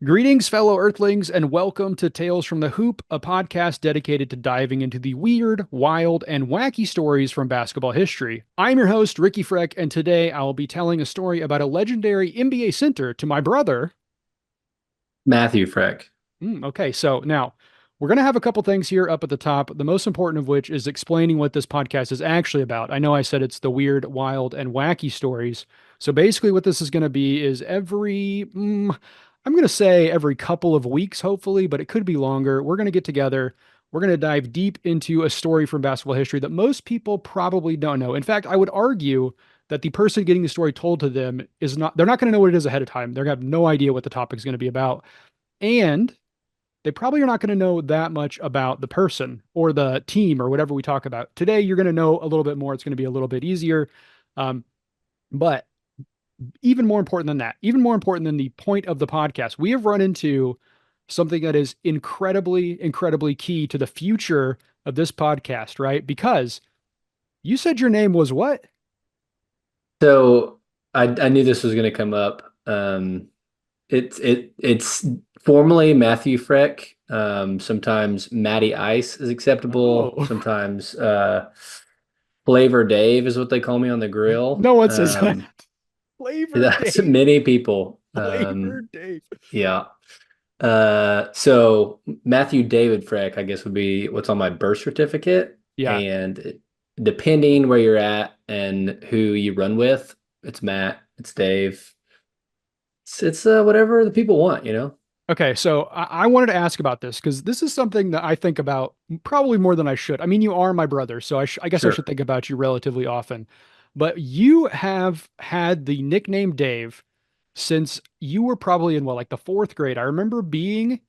Greetings, fellow Earthlings, and welcome to Tales from the Hoop, a podcast dedicated to diving into the weird, wild, and wacky stories from basketball history. I'm your host, Ricky Freck, and today I will be telling a story about a legendary NBA center to my brother. Matthew Freck. Okay, so now we're going to have a couple things here up at the top, the most important of which is explaining what this podcast is actually about. I know I said it's the weird, wild, and wacky stories. So basically, what this is going to be is I'm going to say every couple of weeks, hopefully, but it could be longer. We're going to get together. We're going to dive deep into a story from basketball history that most people probably don't know. In fact, I would argue that the person getting the story told to them is not, they're not going to know what it is ahead of time. They're going to have no idea what the topic is going to be about. And they probably are not going to know that much about the person or the team or whatever we talk about. Today, you're going to know a little bit more. It's going to be a little bit easier. Um, but even more important than that, even more important than the point of the podcast, we have run into something that is incredibly, incredibly key to the future of this podcast, right? Because you said your name was what? So I knew this was going to come up. It's formally Matthew Freck. Sometimes Matty Ice is acceptable. Oh, Sometimes Flavor Dave is what they call me on the grill. no one says that. Flavor That's Dave. many people. Flavor Dave. Yeah. So Matthew David Freck, I guess, would be what's on my birth certificate. Yeah. And depending where you're at and who you run with, it's Matt, it's Dave. It's whatever the people want. Okay, so I wanted to ask about this because this is something that I think about probably more than I should. I mean, you are my brother, so I guess I should Sure. think about you relatively often. But you have had the nickname Dave since you were probably in what, like the fourth grade. I remember we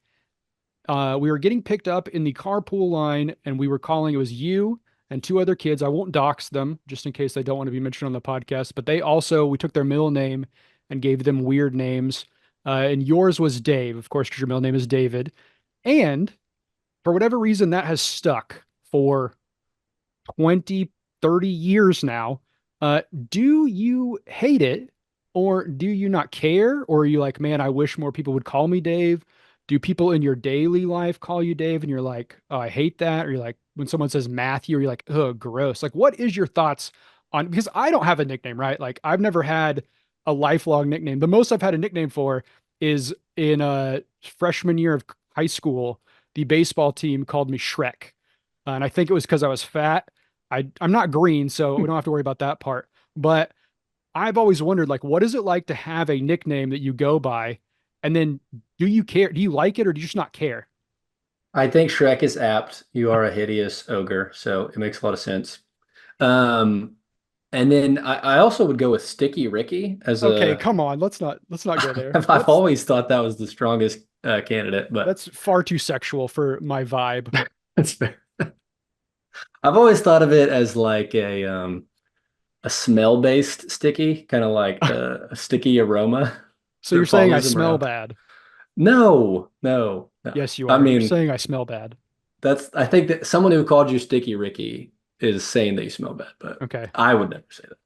were getting picked up in the carpool line, and we were calling. It was you and two other kids. I won't dox them just in case they don't want to be mentioned on the podcast. But we took their middle name and gave them weird names. And yours was Dave, of course, because your middle name is David. And for whatever reason, that has stuck for 20, 30 years now. Do you hate it or do you not care? Or are you like, man, I wish more people would call me Dave? Do people in your daily life call you Dave and you're like, oh, I hate that? Or you're like, when someone says Matthew, or you're like, oh, gross. Like, what is your thoughts on, because I don't have a nickname, right? Like, I've never had a lifelong nickname. The most I've had a nickname for is in a freshman year of high school, the baseball team called me Shrek. And I think it was because I was fat. I'm not green, so we don't have to worry about that part. But I've always wondered, like, what is it like to have a nickname that you go by? And then do you care? Do you like it or do you just not care? I think Shrek is apt. You are a hideous ogre, so it makes a lot of sense. Um, and then I also would go with Sticky Ricky as Okay, a. come on. Let's not go there. I've always thought that was the strongest candidate, but That's far too sexual for my vibe. that's fair. I've always thought of it as like a smell-based sticky, kind of like a sticky aroma So you're that saying I follows them smell around. bad. No, no, no. Yes, you I are. You're mean, saying I smell bad. I think that someone who called you Sticky Ricky is saying that you smell bad, but Okay. I would never say that.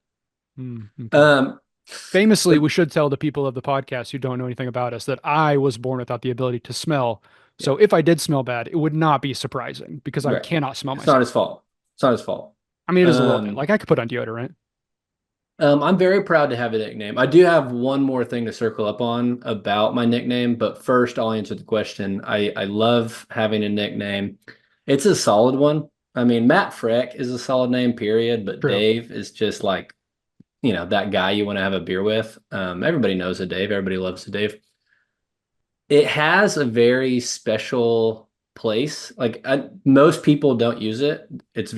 Okay. Famously, But we should tell the people of the podcast who don't know anything about us that I was born without the ability to smell. yeah, So if I did smell bad, it would not be surprising because I right. cannot smell It's not myself. his fault. It's not his fault. I mean, it is a little bit. Um, Like I could put on deodorant. I'm very proud to have a nickname. I do have one more thing to circle up on about my nickname, but first I'll answer the question. I love having a nickname. It's a solid one. I mean, Matt Freck is a solid name, period, but True. Dave is just like, that guy you want to have a beer with. Everybody knows a Dave. Everybody loves a Dave. It has a very special place. Like most people don't use it. It's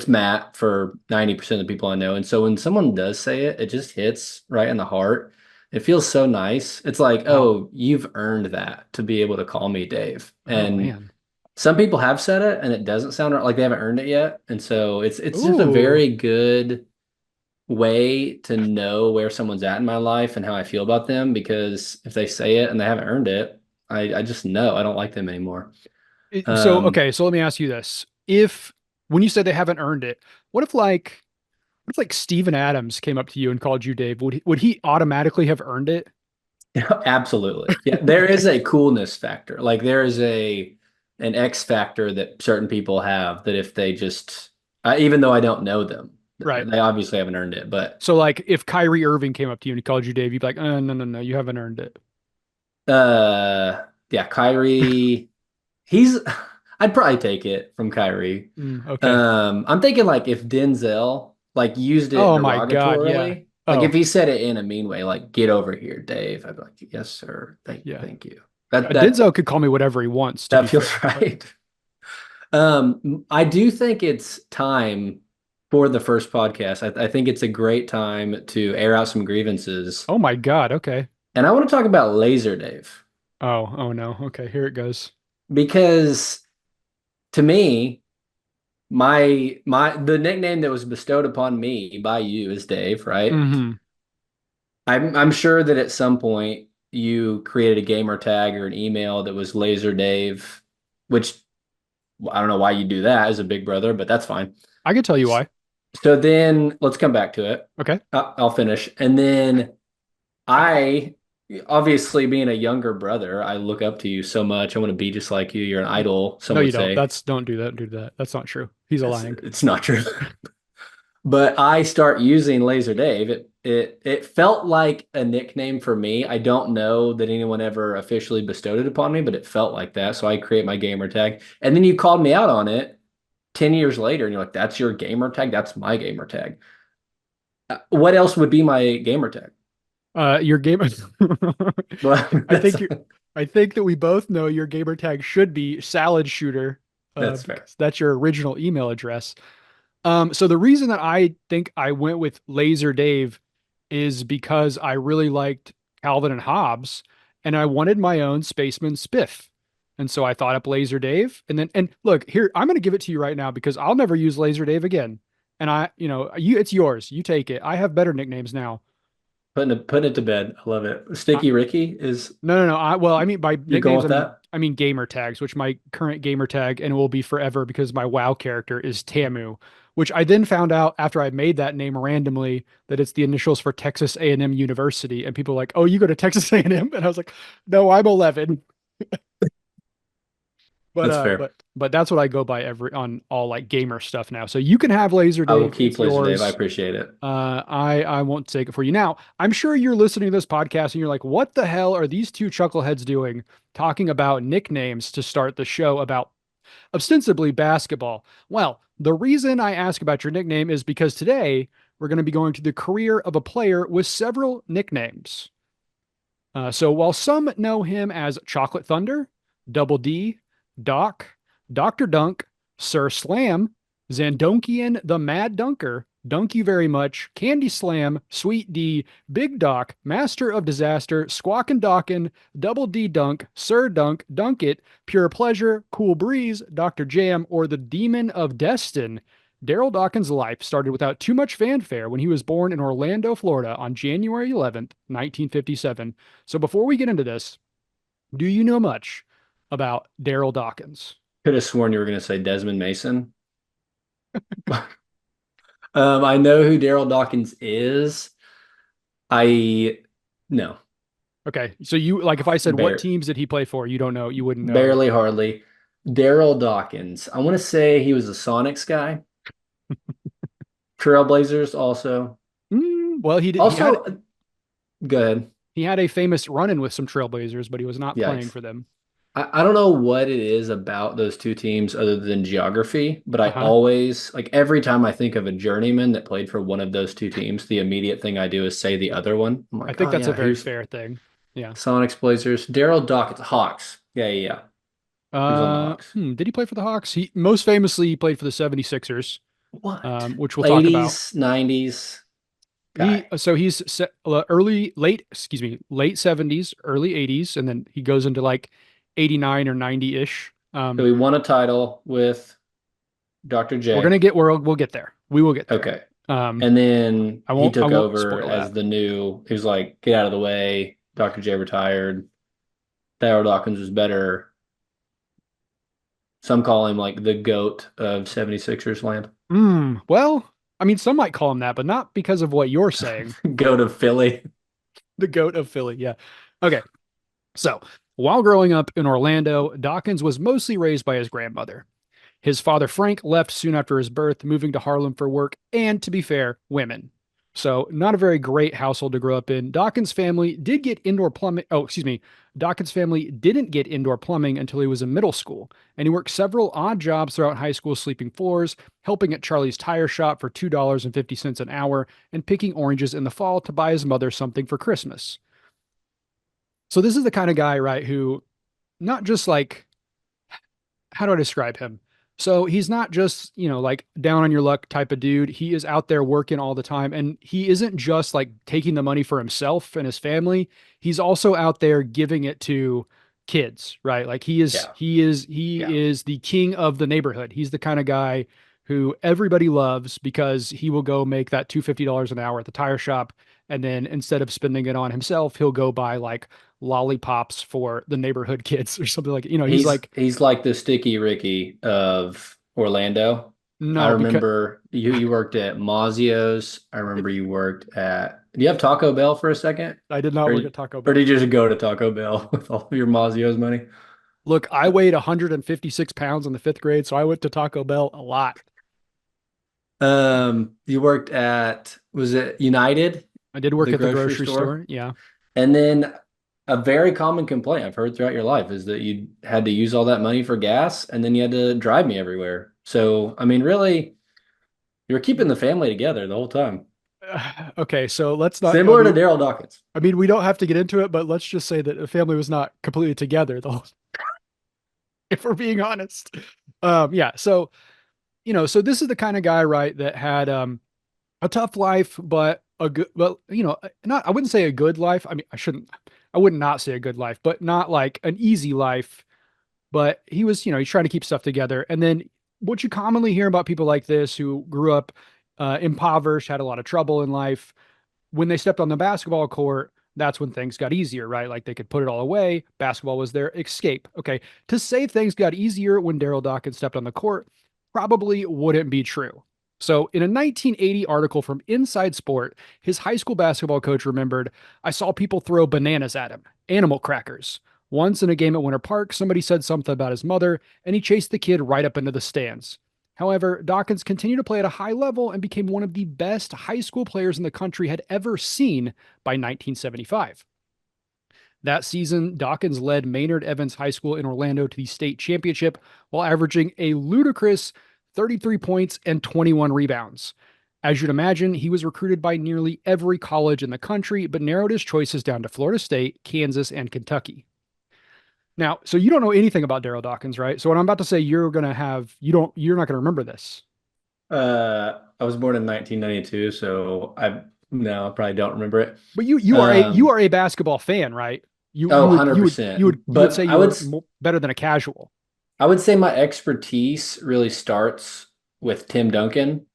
Matt for 90% of the people I know. And so when someone does say it, it just hits right in the heart. It feels so nice. It's like, Oh, oh, you've earned that to be able to call me Dave. oh And man. some people have said it and it doesn't sound like they haven't earned it yet. And so it's just a Ooh. very good way to know where someone's at in my life and how I feel about them because if they say it and they haven't earned it, I just know I don't like them anymore. So Um, okay, so let me ask you this. If when you say they haven't earned it, what if like Steven Adams came up to you and called you Dave? Would he automatically have earned it? Absolutely. Yeah, there is a coolness factor. Like there is a an X factor that certain people have that if they just even though I don't know them, Right. they obviously haven't earned it. But So like if Kyrie Irving came up to you and he called you Dave, you'd be like, no, no, no, you haven't earned it. yeah, Kyrie, he's I'd probably take it from Kyrie. Okay. I'm thinking like if Denzel like used it Oh my God. Yeah. derogatorily, like if Oh, he said it in a mean way, like get over here, Dave, I'd be like, yes, sir. yeah. Thank you. That that Denzel could call me whatever he wants, to that be feels fair. But right. I do think it's time for the first podcast. I think it's a great time to air out some grievances. oh my God. Okay. And I want to talk about Laser Dave Oh no. Okay. Here it goes. because to me, my the nickname that was bestowed upon me by you is Dave, right? Hmm. I'm sure that at some point you created a gamer tag or an email that was Laser Dave, which I don't know why you do that as a big brother, but that's fine. I could tell you why. So then let's come back to it. Okay. I'll finish. And then I, obviously being a younger brother, I look up to you so much. I want to be just like you. You're an idol, some No, would you don't. say. Don't do that. Don't do that. That's not true. He's lying. It's not true. But I start using Laser Dave. It felt like a nickname for me. I don't know that anyone ever officially bestowed it upon me, but it felt like that. So I create my gamer tag. And then you called me out on it 10 years later, and you're like, that's your gamer tag? That's my gamer tag. What else would be my gamer tag? Your gamer. Well, I think you. I think that we both know your gamer tag should be salad shooter, that's fair. because that's your original email address. So the reason that I think I went with Laser Dave is because I really liked Calvin and Hobbes, and I wanted my own Spaceman Spiff. And so I thought up Laser Dave, and look here, I'm going to give it to you right now because I'll never use Laser Dave again. And it's yours. You take it. I have better nicknames now. Putting it to bed. I love it. I, Sticky Ricky is no, no, no. Well, I mean by you're going nicknames, with that? I mean gamer tags, which my current gamer tag and will be forever because my WoW character is Tamu, which I then found out after I made that name randomly that it's the initials for Texas A&M University, and people are like, "Oh, you go to Texas A&M?" And M?" And I was like, "No, I'm 11." But That's uh, fair. but that's what I go by every on all like gamer stuff now. So you can have Laser I will Dave. keep It's Laser Dave. I yours. appreciate it. I won't take it for you. Now, I'm sure you're listening to this podcast and you're like, what the hell are these two chuckleheads doing talking about nicknames to start the show about ostensibly basketball? Well, the reason I ask about your nickname is because today we're going to be going to the career of a player with several nicknames. So while some know him as Chocolate Thunder, Double D, Doc, Dr. Dunk, Sir Slam, Zandonkian the Mad Dunker, Dunk You Very Much, Candy Slam, Sweet D, Big Doc, Master of Disaster, Squawkin' Dawkin, Double D Dunk, Sir Dunk, Dunk It, Pure Pleasure, Cool Breeze, Dr. Jam, or the Demon of Destin. Darryl Dawkins' life started without too much fanfare when he was born in Orlando, Florida on January 11th, 1957. So before we get into this, do you know much about Darryl Dawkins? Could have sworn you were going to say Desmond Mason. I know who Darryl Dawkins is. I no, Okay, so you like if I said what bare, teams did he play for, you don't know, you wouldn't know. barely, hardly. Darryl Dawkins. I want to say he was a Sonics guy. Trailblazers also. Well, Also, go ahead. he had a famous run-in with some Trailblazers, but he was not playing Yikes. for them. I don't know what it is about those two teams other than geography, but I Uh-huh. always, like every time I think of a journeyman that played for one of those two teams, the immediate thing I do is say the other one. I'm I like, think oh that's a yeah, very who's fair thing. Yeah. Sonics, Blazers? Darryl Dawkins, Hawks. Yeah, yeah, yeah. He was on the Hawks. Did he play for the Hawks? He most famously he played for the 76ers, What? which we'll talk about. 80s, 90s He guy. so he's late 70s, early 80s, and then he goes into like 89 or 90-ish. So he won a title with Dr. We're J. gonna get we'll get there. We will get there. Okay. Um, And then he I took won't over spoil as that. the new, he was like, get out of the way. Dr. J retired. Darryl Dawkins was better. Some call him like the GOAT of 76ers land. Well, I mean, some might call him that, but not because of what you're saying. GOAT of Philly. The goat of Philly, yeah. Okay. So while growing up in Orlando, Dawkins was mostly raised by his grandmother. His father, Frank, left soon after his birth, moving to Harlem for work and, to be fair, women. So, not a very great household to grow up in. Dawkins' family did get indoor plumbing. Oh, excuse me. Dawkins' family didn't get indoor plumbing until he was in middle school, and he worked several odd jobs throughout high school, sleeping floors, helping at Charlie's tire shop for $2.50 an hour, and picking oranges in the fall to buy his mother something for Christmas. So, this is the kind of guy, right, who not just like how do I describe him? So he's not just, like down on your luck type of dude. He is out there working all the time. And he isn't just like taking the money for himself and his family. He's also out there giving it to kids, right? Like he is, Yeah. he is, he Yeah. is the king of the neighborhood. He's the kind of guy who everybody loves because he will go make that $250 an hour at the tire shop. And then instead of spending it on himself, he'll go buy like lollipops for the neighborhood kids or something like, he's like, He's like the Sticky Ricky of Orlando. I no, because remember you worked at Mazio's. I remember you worked at. Do you have Taco Bell for a second, I did not or work at Taco or Bell. did you just go to Taco Bell with all of your Mazio's money? Look, I weighed 156 pounds in the fifth grade, so I went to Taco Bell a lot. You worked at, was it United, I did work the at the grocery grocery store? store. Yeah. And then a very common complaint I've heard throughout your life is that you had to use all that money for gas and then you had to drive me everywhere. So, I mean, really, you were keeping the family together the whole time. Okay, so let's not. I Similar to mean, Darryl Dawkins. we don't have to get into it, but let's just say that the family was not completely together, though, if we're being honest. Yeah. So so this is the kind of guy, right, that had a tough life, but a good, but not. I wouldn't say a good life. I mean, I shouldn't. I would not say a good life, but not like an easy life. But he was, he's trying to keep stuff together. And then what you commonly hear about people like this who grew up impoverished, had a lot of trouble in life, when they stepped on the basketball court, that's when things got easier, right? Like they could put it all away. Basketball was their escape. Okay. To say things got easier when Darryl Dawkins stepped on the court probably wouldn't be true. So, in a 1980 article from Inside Sport, his high school basketball coach remembered, I saw people throw bananas at him, animal crackers. Once in a game at Winter Park, somebody said something about his mother, and he chased the kid right up into the stands. However, Dawkins continued to play at a high level and became one of the best high school players in the country had ever seen by 1975. That season, Dawkins led Maynard Evans High School in Orlando to the state championship while averaging a ludicrous 33 points and 21 rebounds. As you'd imagine, he was recruited by nearly every college in the country, but narrowed his choices down to Florida State, Kansas, and Kentucky. Now, so you don't know anything about Darryl Dawkins, right? So what I'm about to say, you're not going to remember this. I was born in 1992, so I no, I probably don't remember it. But you are a basketball fan, right? You Oh, you would you would you 100%. would you would But say you're better than a casual. I would say my expertise really starts with Tim Duncan,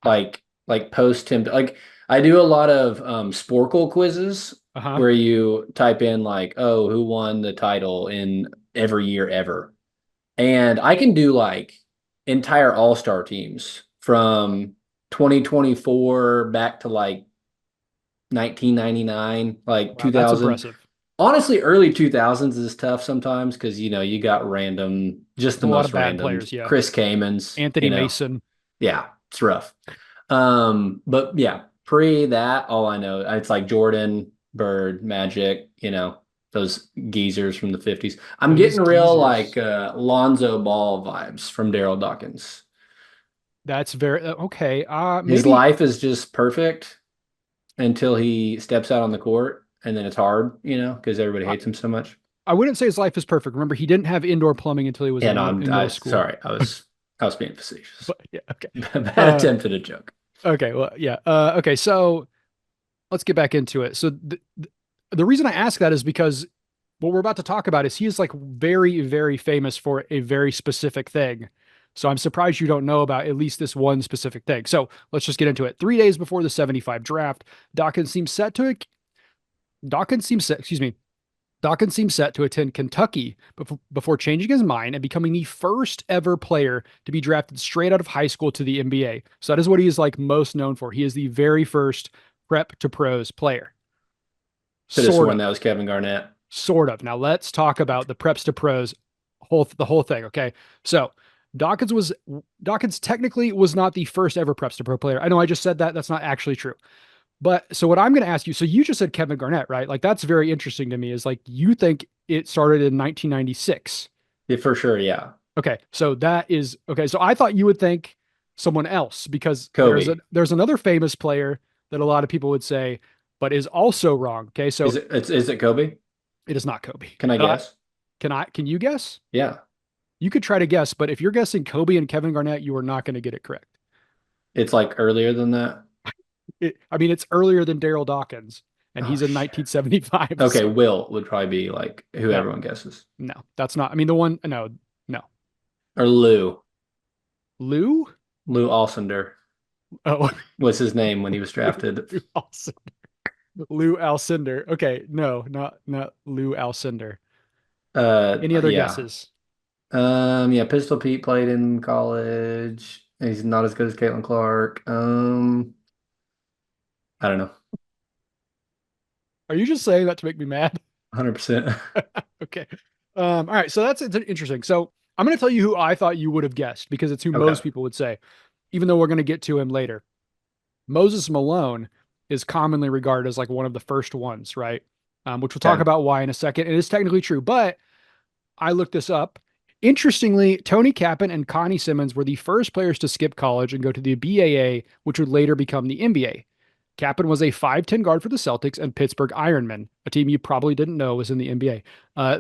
like post Tim. Like I do a lot of Sporkle quizzes Uh-huh. where you type in like, oh, who won the title in every year ever, and I can do like entire All-Star teams from 2024 back to like 1999, like Wow, that's 2000. impressive. Honestly, early 2000s is tough sometimes because you got just There's the a lot most of bad randoms. players, yeah. Chris Kamens, Anthony Mason. yeah, it's rough. But yeah, pre that, all I know, it's like Jordan, Bird, Magic, those geezers from the 50s. I'm Those getting real like geezers. Lonzo Ball vibes from Darryl Dawkins. That's very okay. His Maybe life is just perfect until he steps out on the court, and then it's hard, because everybody I, hates him so much. I wouldn't say his life is perfect. Remember, he didn't have indoor plumbing until he was Yeah, no, in middle school. sorry, I was being facetious. But yeah, okay. Bad Uh, attempt at a joke. okay, well, yeah. Okay, so let's get back into it. So the reason I ask that is because what we're about to talk about is he is like very, very famous for a very specific thing. So I'm surprised you don't know about at least this one specific thing. So let's just get into it. 3 days before the 75 draft, Dawkins seems set to Dawkins seems set, excuse me. Dawkins seems set to attend Kentucky before changing his mind and becoming the first ever player to be drafted straight out of high school to the NBA. So that is what he is like most known for. He is the very first prep to pros player. Could have Sort sworn of. that was Kevin Garnett. Sort of. Now let's talk about the preps to pros the whole thing. Okay. So Dawkins technically was not the first ever preps to pro player. I know I just said that. That's not actually true. But so what I'm going to ask you, so you just said Kevin Garnett, right? Like that's very interesting to me is like you think it started in 1996. Yeah, for sure. Yeah. Okay. So that is okay. So I thought you would think someone else because Kobe. there's another famous player that a lot of people would say, but is also wrong. Okay. So Is it Kobe? it is not Kobe. Can I But guess? can you guess? Yeah. You could try to guess, but if you're guessing Kobe and Kevin Garnett, you are not going to get it correct. It's like earlier than that. I mean, it's earlier than Darryl Dawkins, and Oh he's in shit. 1975. Okay, So Will would probably be like who no, everyone guesses. no, that's not. I mean, the one, no, no. Or Lou. Lou? Lou Alcindor Oh, was his name when he was drafted. Lou Alcindor. Lou Alcindor. Okay, no, not Lou Alcindor. Any other Yeah. guesses? Yeah, Pistol Pete played in college. He's not as good as Caitlin Clark. I don't know. Are you just saying that to make me mad? 100%. Okay. All right. So that's interesting. So I'm going to tell you who I thought you would have guessed because it's who Okay. most people would say, even though we're going to get to him later. Moses Malone is commonly regarded as like one of the first ones, right? Which we'll talk Okay. about why in a second. It is technically true, but I looked this up. Interestingly, Tony Kappen and Connie Simmons were the first players to skip college and go to the BAA, which would later become the NBA. Kappen was a 5'10 guard for the Celtics and Pittsburgh Ironmen, a team you probably didn't know was in the NBA,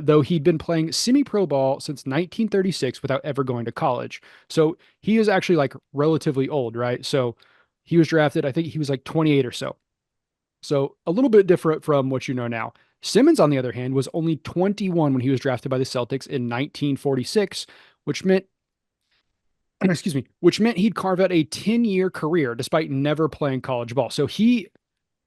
though he'd been playing semi pro ball since 1936 without ever going to college. So he is actually like relatively old, right? So he was drafted, I think he was like 28 or so. So a little bit different from what you know now. Simmons, on the other hand, was only 21 when he was drafted by the Celtics in 1946, which meant, excuse me, which meant he'd carve out a 10-year career despite never playing college ball. So he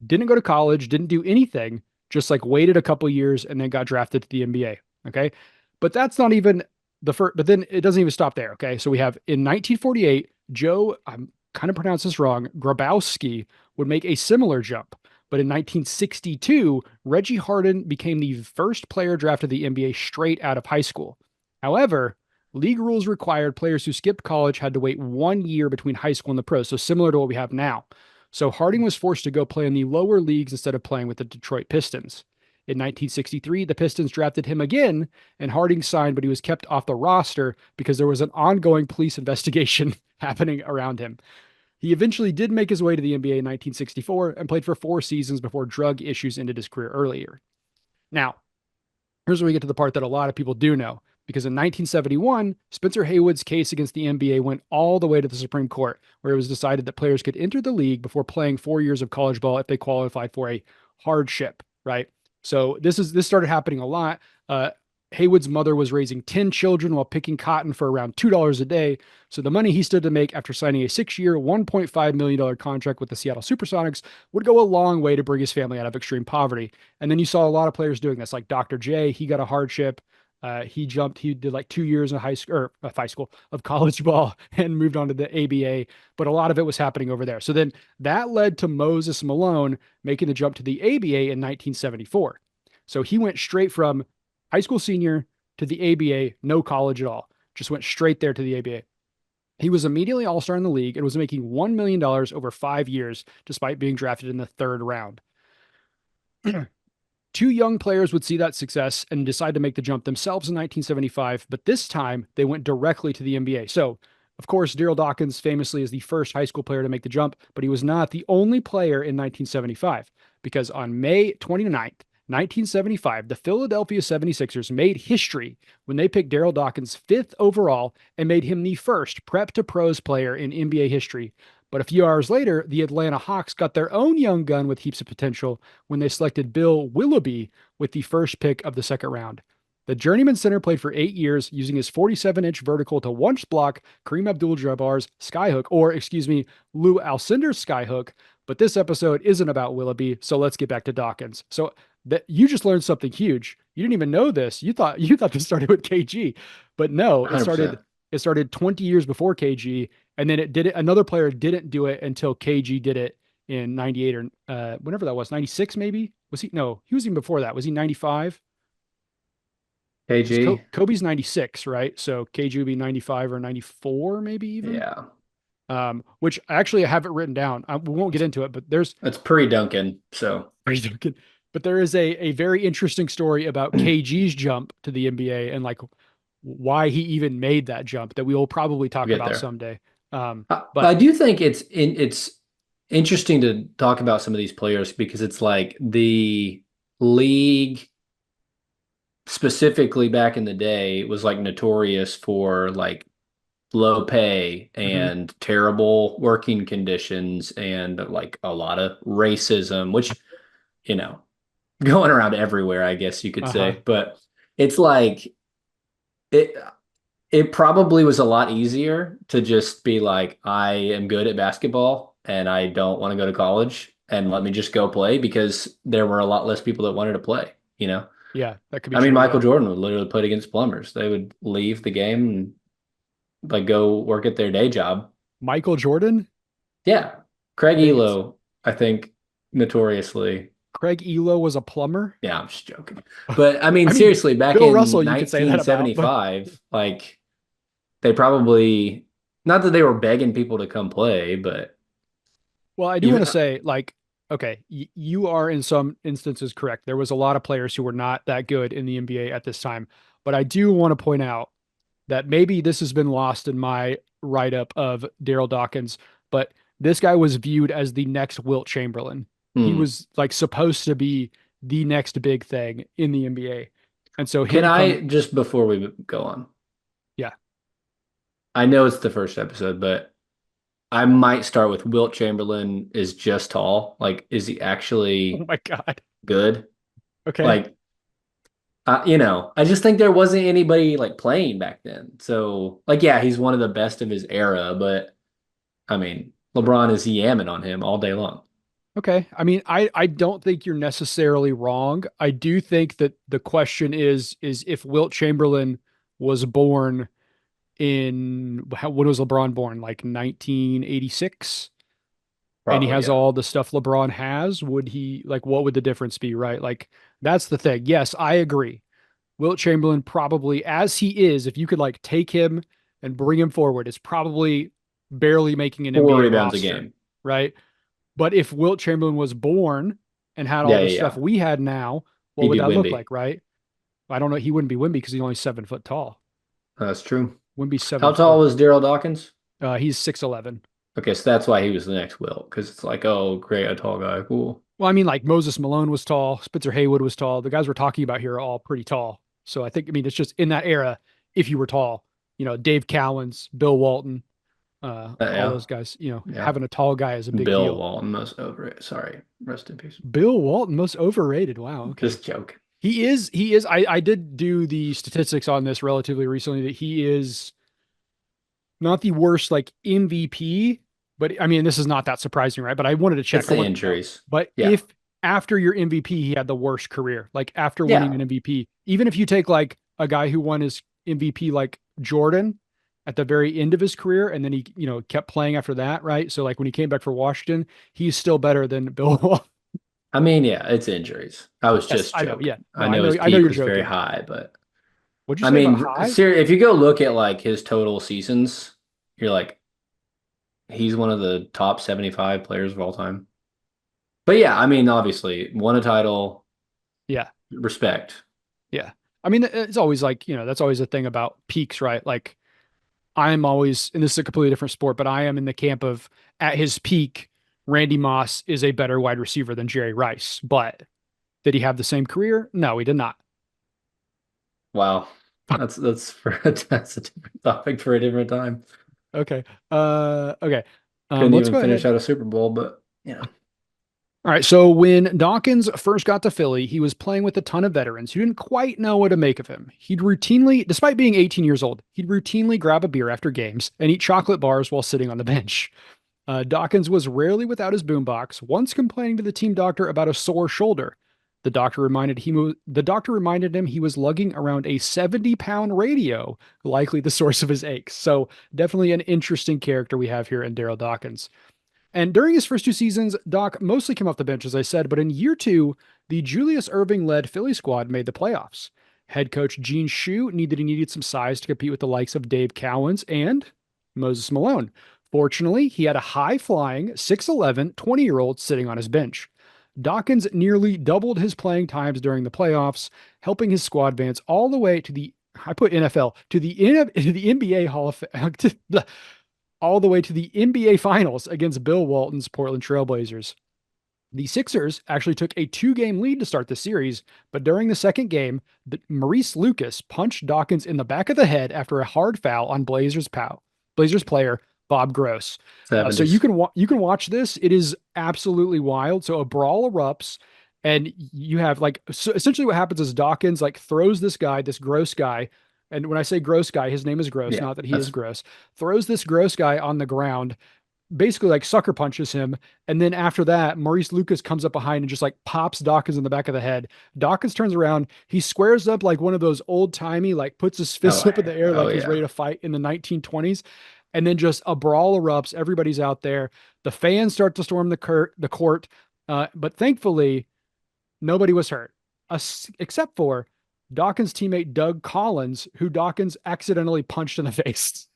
didn't go to college, didn't do anything, just like waited a couple years and then got drafted to the NBA. Okay. But that's not even the first, but then it doesn't even stop there. Okay. So we have in 1948, Joe, I'm kind of pronounced this wrong, Grabowski would make a similar jump. But in 1962, Reggie Harden became the first player drafted to the NBA straight out of high school. However, league rules required players who skipped college had to wait 1 year between high school and the pros. So similar to what we have now. So Harding was forced to go play in the lower leagues instead of playing with the Detroit Pistons. In 1963, the Pistons drafted him again, and Harding signed, but he was kept off the roster because there was an ongoing police investigation happening around him. He eventually did make his way to the NBA in 1964 and played for 4 seasons before drug issues ended his career earlier. Now, here's where we get to the part that a lot of people do know. Because in 1971, Spencer Haywood's case against the NBA went all the way to the Supreme Court, where it was decided that players could enter the league before playing 4 years of college ball if they qualified for a hardship, right? So this started happening a lot. Haywood's mother was raising 10 children while picking cotton for around $2 a day. So the money he stood to make after signing a 6-year, $1.5 million contract with the Seattle Supersonics would go a long way to bring his family out of extreme poverty. And then you saw a lot of players doing this, like Dr. J. He got a hardship. He did like 2 years of high school of college ball and moved on to the ABA, but a lot of it was happening over there. So then that led to Moses Malone making the jump to the ABA in 1974. So he went straight from high school senior to the ABA, no college at all, just went straight there to the ABA. He was immediately all star in the league and was making $1 million over 5 years, despite being drafted in the third round. Two young players would see that success and decide to make the jump themselves in 1975, but this time they went directly to the NBA. So, of course, Darryl Dawkins famously is the first high school player to make the jump, but he was not the only player in 1975 because on May 29th, 1975, the Philadelphia 76ers made history when they picked Darryl Dawkins fifth overall and made him the first prep to pros player in NBA history. But a few hours later, the Atlanta Hawks got their own young gun with heaps of potential when they selected Bill Willoughby with the first pick of the second round. The journeyman center played for 8 years, using his 47-inch vertical to once block Kareem Abdul-Jabbar's skyhook, or excuse me, Lou Alcindor's skyhook. But this episode isn't about Willoughby, so let's get back to Dawkins. So that you just learned something huge. You didn't even know this. You thought this started with KG, but no, it 100%. started 20 years before KG, and then it did it. Another player didn't do it until KG did it in 98 or whenever that was, 96 maybe? Was he? No, he was even before that. Was he 95? Because KG. Kobe's 96, right? So KG would be 95 or 94 maybe even. Yeah. Which actually I have it written down. We won't get into it, but That's pre-Duncan. So but there is a very interesting story about we'll KG's jump to the NBA and like why he even made that jump that we will probably talk get about there. someday. I But do think it's interesting to talk about some of these players because it's like the league specifically back in the day was like notorious for like low pay mhm, and terrible working conditions and like a lot of racism, which, you know, going around everywhere, I guess you could uh-huh. say. But it's like it it probably was a lot easier to just be like, I am good at basketball and I don't want to go to college and let me just go play because there were a lot less people that wanted to play, you know? Yeah, that could be I mean, true. Michael Yeah. Jordan would literally put against plumbers. They would leave the game and like go work at their day job. Michael Jordan? Yeah. Craig Wait, Elo, I think notoriously. Craig Elo was a plumber? Yeah, I'm just joking. But I mean, I mean, seriously, back Bill in Russell, you could say that about, but 1975, like they probably, not that they were begging people to come play, but well, I do want even to say, like, okay, you are in some instances correct. There was a lot of players who were not that good in the NBA at this time, but I do want to point out that maybe this has been lost in my write up of Darryl Dawkins, but this guy was viewed as the next Wilt Chamberlain. He hmm. was like supposed to be the next big thing in the NBA. And so Can him I coming, just before we go on, yeah. I know it's the first episode, but I might start with Wilt Chamberlain is just tall. Like, is he Oh actually my God. good? Okay. Like, I just think there wasn't anybody like playing back then. So, like, yeah, he's one of the best of his era, but I mean, LeBron is yamming on him all day long. Okay. I mean, I don't think you're necessarily wrong. I do think that the question is if Wilt Chamberlain was born when was LeBron born? Like 1986? And he Probably, has yeah. all the stuff LeBron has, would he like what would the difference be, right? Like that's the thing. Yes, I agree. Wilt Chamberlain probably as he is, if you could like take him and bring him forward, is probably barely making an 4 NBA rebounds a roster, game. right? But if Wilt Chamberlain was born and had all Yeah, the yeah, stuff yeah. we had now, what He'd would be that look Wimby. like, right? I don't know. He wouldn't be Wimby because he's only 7 foot tall. That's true. Wimby's How seven tall foot. was Darryl Dawkins? He's 6'11". Okay, so that's why he was the next Wilt, because it's like, oh, great, a tall guy, cool. Well, I mean, like Moses Malone was tall, Spencer Haywood was tall. The guys we're talking about here are all pretty tall. So I mean, it's just in that era, if you were tall, Dave Cowens, Bill Walton, all Yeah, those guys, yeah. having a tall guy is a big Bill deal. Walton, most overrated. Sorry, rest in peace. Bill Walton, most overrated. Wow. Okay. Just joking. He is. I did do the statistics on this relatively recently that he is not the worst like MVP, but I mean, this is not that surprising, right? But I wanted to It's check. I the wanted to know. injuries. But Yeah, if after your MVP, he had the worst career, like after winning yeah. an MVP, even if you take like a guy who won his MVP like Jordan at the very end of his career, and then he, kept playing after that, right? So like when he came back for Washington, he's still better than Bill Walton. I mean, yeah, it's injuries. I was Yes, just I know. Yeah. joking. No, I know his I know peak you're was very joking. high, but What'd you I say about mean, high? if you go look at like his total seasons, you're like, he's one of the top 75 players of all time. But yeah, I mean, obviously, won a title, Yeah. respect. Yeah. I mean, it's always like, that's always a thing about peaks, right? Like I'm always, and this is a completely different sport, but I am in the camp of at his peak, Randy Moss is a better wide receiver than Jerry Rice. But did he have the same career? No, he did not. Wow. That's for that's a different topic for a different time. Okay. Okay. Couldn't Let's even go finish ahead. out a Super Bowl, but yeah. All right. So when Dawkins first got to Philly, he was playing with a ton of veterans who didn't quite know what to make of him. He'd routinely, despite being 18 years old, he'd routinely grab a beer after games and eat chocolate bars while sitting on the bench. Dawkins was rarely without his boombox, once complaining to the team doctor about a sore shoulder. The doctor reminded him he was lugging around a 70-pound radio, likely the source of his aches. So definitely an interesting character we have here in Darryl Dawkins. And during his first two seasons, Doc mostly came off the bench, as I said, but in year two, the Julius Erving led Philly squad made the playoffs. Head coach Gene Shue needed some size to compete with the likes of Dave Cowens and Moses Malone. Fortunately, he had a high flying 6'11, 20-year-old sitting on his bench. Dawkins nearly doubled his playing times during the playoffs, helping his squad advance all the way to the I put NFL to the NBA Hall of Fame, all the way to the NBA Finals against Bill Walton's Portland Trailblazers. The Sixers actually took a 2-game lead to start the series, but during the second game, Maurice Lucas punched Dawkins in the back of the head after a hard foul on Blazers player Bob Gross. So you 70s. can you can watch this. It is absolutely wild. So a brawl erupts, and you have like so essentially what happens is Dawkins like throws this gross guy, and when I say gross guy, his name is Gross, Yeah, not that he is that's gross. Throws this gross guy on the ground, basically like sucker punches him. And then after that, Maurice Lucas comes up behind and just like pops Dawkins in the back of the head. Dawkins turns around. He squares up like one of those old timey, like puts his fists oh up in the air oh like he's yeah. ready to fight in the 1920s. And then just a brawl erupts. Everybody's out there. The fans start to storm the court. But thankfully, nobody was hurt, except for Dawkins' teammate Doug Collins, who Dawkins accidentally punched in the face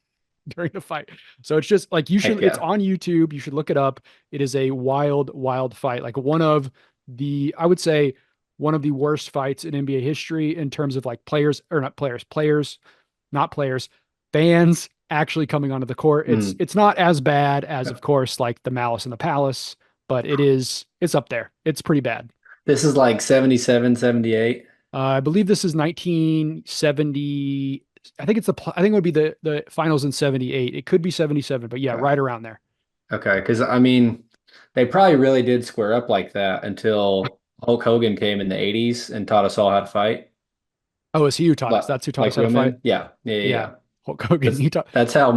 during the fight. So it's just like Heck it's yeah. on YouTube. You should look it up. It is a wild, wild fight. Like I would say one of the worst fights in NBA history in terms of like not players, fans actually coming onto the court. Mm. It's not as bad as, of course, like the Malice in the Palace, but it's up there. It's pretty bad. This is like 77, 78. I believe this is 1970. I think it would be the finals in 78. It could be 77, but yeah, Okay. right around there. Okay. Because I mean, they probably really did square up like that until Hulk Hogan came in the 80s and taught us all how to fight. Oh, it's he who taught us. But That's who taught us like how to real fight. men. Yeah. Yeah. Yeah. Yeah. Yeah. Hulk Hogan. That's He taught that's how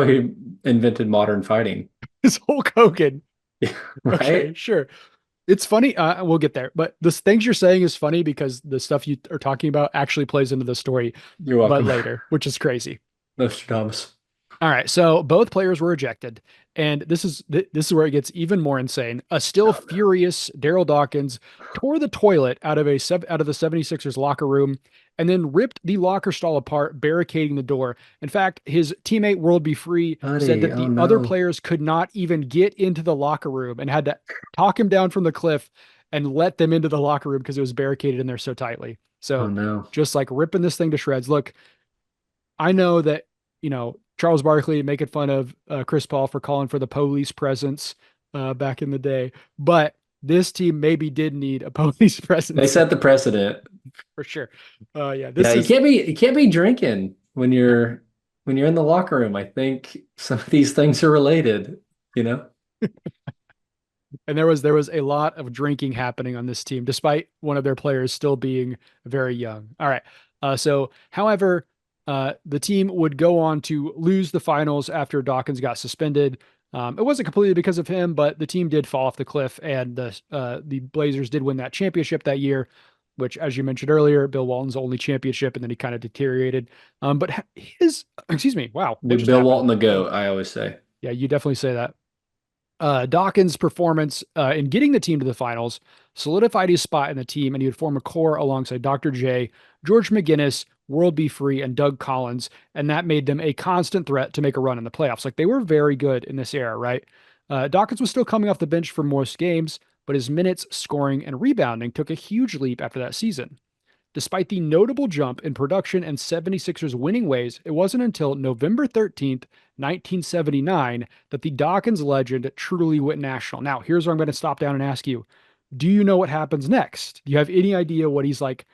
he invented modern fighting. it's Hulk Hogan. Okay, Right? sure. It's funny. We'll get there, but the things you're saying is funny because the stuff you are talking about actually plays into the story, You're but welcome. later, which is crazy. Nostradamus. All right, so both players were ejected, and this is where it gets even more insane. A still Oh no. furious Darryl Dawkins tore the toilet out of the 76ers locker room and then ripped the locker stall apart, barricading the door. In fact, his teammate World Be Free said Buddy, that oh the other no. players could not even get into the locker room and had to talk him down from the cliff and let them into the locker room because it was barricaded in there so tightly. Oh So no. just like ripping this thing to shreds. Look, I know that, Charles Barkley making fun of Chris Paul for calling for the police presence back in the day, but this team maybe did need a police They presence set the precedent. for sure. Yeah, Yeah, this is, you can't be drinking when you're in the locker room. I think some of these things are related, you know? and there was a lot of drinking happening on this team, despite one of their players still being very young. All right. However, the team would go on to lose the finals after Dawkins got suspended. It wasn't completely because of him, but the team did fall off the cliff, and the Blazers did win that championship that year, which, as you mentioned earlier, Bill Walton's only championship, and then he kind of deteriorated. But excuse me, wow, what just Bill happened? Walton the GOAT, I always say. Yeah, you definitely say that. Dawkins' performance in getting the team to the finals solidified his spot in the team, and he would form a core alongside Dr. J, George McGinnis, World Be Free, and Doug Collins, and that made them a constant threat to make a run in the playoffs. Like they were very good in this era, right? Dawkins was still coming off the bench for most games, but his minutes, scoring, and rebounding took a huge leap after that season. Despite the notable jump in production and 76ers winning ways, it wasn't until November 13th, 1979, that the Dawkins legend truly went national. Now, here's where I'm going to stop down and ask you, do you know what happens next? Do you have any idea what he's like,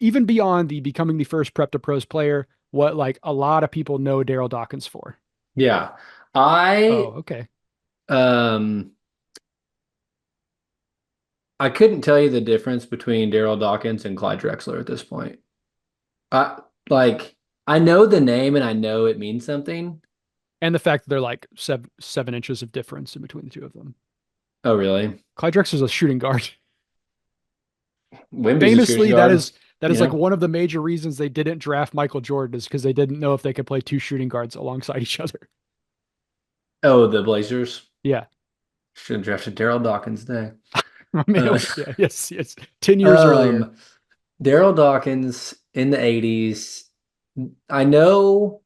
even beyond the becoming the first prep to pros player, what like a lot of people know Darryl Dawkins for? Yeah. Oh, I okay. um I couldn't tell you the difference between Darryl Dawkins and Clyde Drexler at this point. I like I know the name and I know it means something. And the fact that they're like 7 inches of difference in between the two of them. Oh, really? Clyde Drexler's a shooting guard. Wimby's a shooting Famously, that guard, is that you is like know? one of the major reasons they didn't draft Michael Jordan is because they didn't know if they could play two shooting guards alongside each other. Oh, the Blazers. Yeah. Should have drafted Darryl Dawkins there. I mean, Uh, yeah, yes, yes. 10 years earlier. um, Darryl Dawkins in the 80s. I know,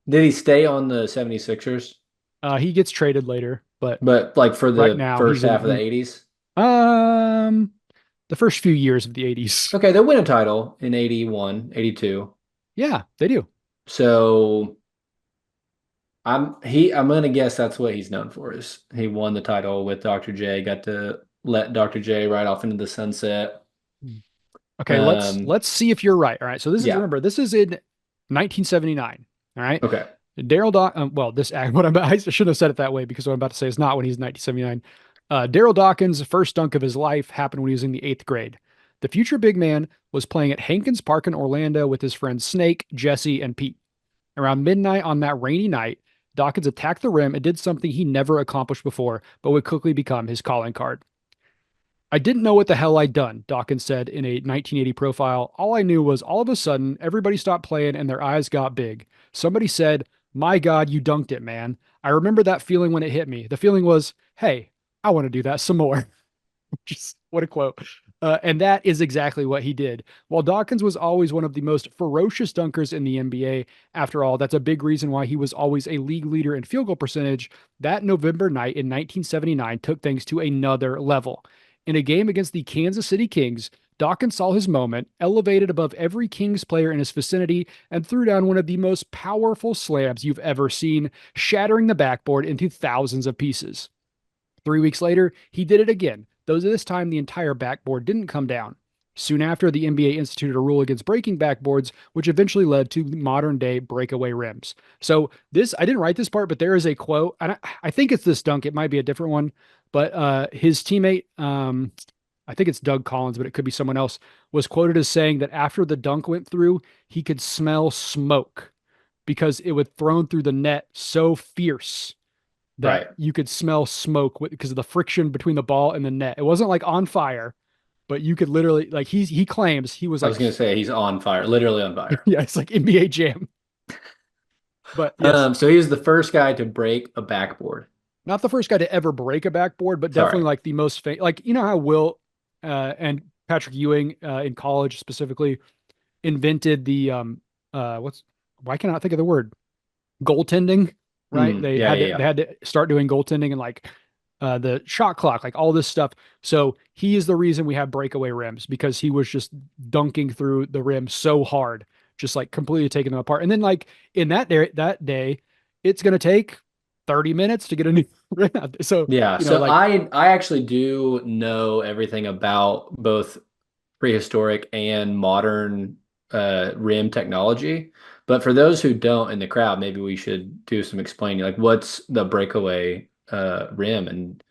did he stay on the 76ers? He gets traded later, but But like for right the now first he's half of the in 80s? um the first few years of the 80s. Okay, they win a title in 81, 82. Yeah, they do. So I'm gonna guess that's what he's known for is he won the title with Dr. J, got to let Dr. J ride off into the sunset. Okay, let's Um, let's see if you're right. All right. So this is yeah. remember, this is in 1979. All right. Okay. Daryl Daw well, this act what I'm I shouldn't have said it that way because what I'm about to say is not when he's 1979. Daryl Dawkins' first dunk of his life happened when he was in the eighth grade. The future big man was playing at Hankins Park in Orlando with his friends Snake, Jesse, and Pete. Around midnight on that rainy night, Dawkins attacked the rim and did something he never accomplished before, but would quickly become his calling card. I didn't know what the hell I'd done, Dawkins said in a 1980 profile. All I knew was all of a sudden, everybody stopped playing and their eyes got big. Somebody said, "My God, you dunked it, man." I remember that feeling when it hit me. The feeling was, "Hey, I want to do that some more." Just what a quote. And that is exactly what he did. While Dawkins was always one of the most ferocious dunkers in the NBA, after all, that's a big reason why he was always a league leader in field goal percentage. That November night in 1979 took things to another level. In a game against the Kansas City Kings, Dawkins saw his moment, elevated above every Kings player in his vicinity, and threw down one of the most powerful slams you've ever seen, shattering the backboard into thousands of pieces. 3 weeks later, he did it again, though this time the entire backboard didn't come down. Soon after, the NBA instituted a rule against breaking backboards, which eventually led to modern day breakaway rims. So, this, I didn't write this part, but there is a quote, and I think it's this dunk. It might be a different one, but his teammate, I think it's Doug Collins, but it could be someone else, was quoted as saying that after the dunk went through, he could smell smoke because it was thrown through the net so fierce that Right. you could smell smoke because of the friction between the ball and the net. It wasn't like on fire, but you could literally like he claims he was I was like gonna say he's on fire, literally on fire. yeah, it's like NBA Jam. But yes, So he was the first guy to break a backboard. not the first guy to ever break a backboard, but definitely Sorry. like the most like you know how Will and Patrick Ewing in college specifically invented the what's why can't I think of the word goaltending, right? Mm, yeah, yeah, They yeah. had to start doing goaltending and like the shot clock, like all this stuff. So he is the reason we have breakaway rims because he was just dunking through the rim so hard, just like completely taking them apart. And then like in that day, it's gonna take 30 minutes to get a new rim out there. So Yeah. you know, So like I actually do know everything about both prehistoric and modern rim technology. But for those who don't in the crowd, maybe we should do some explaining. Like, what's the breakaway rim and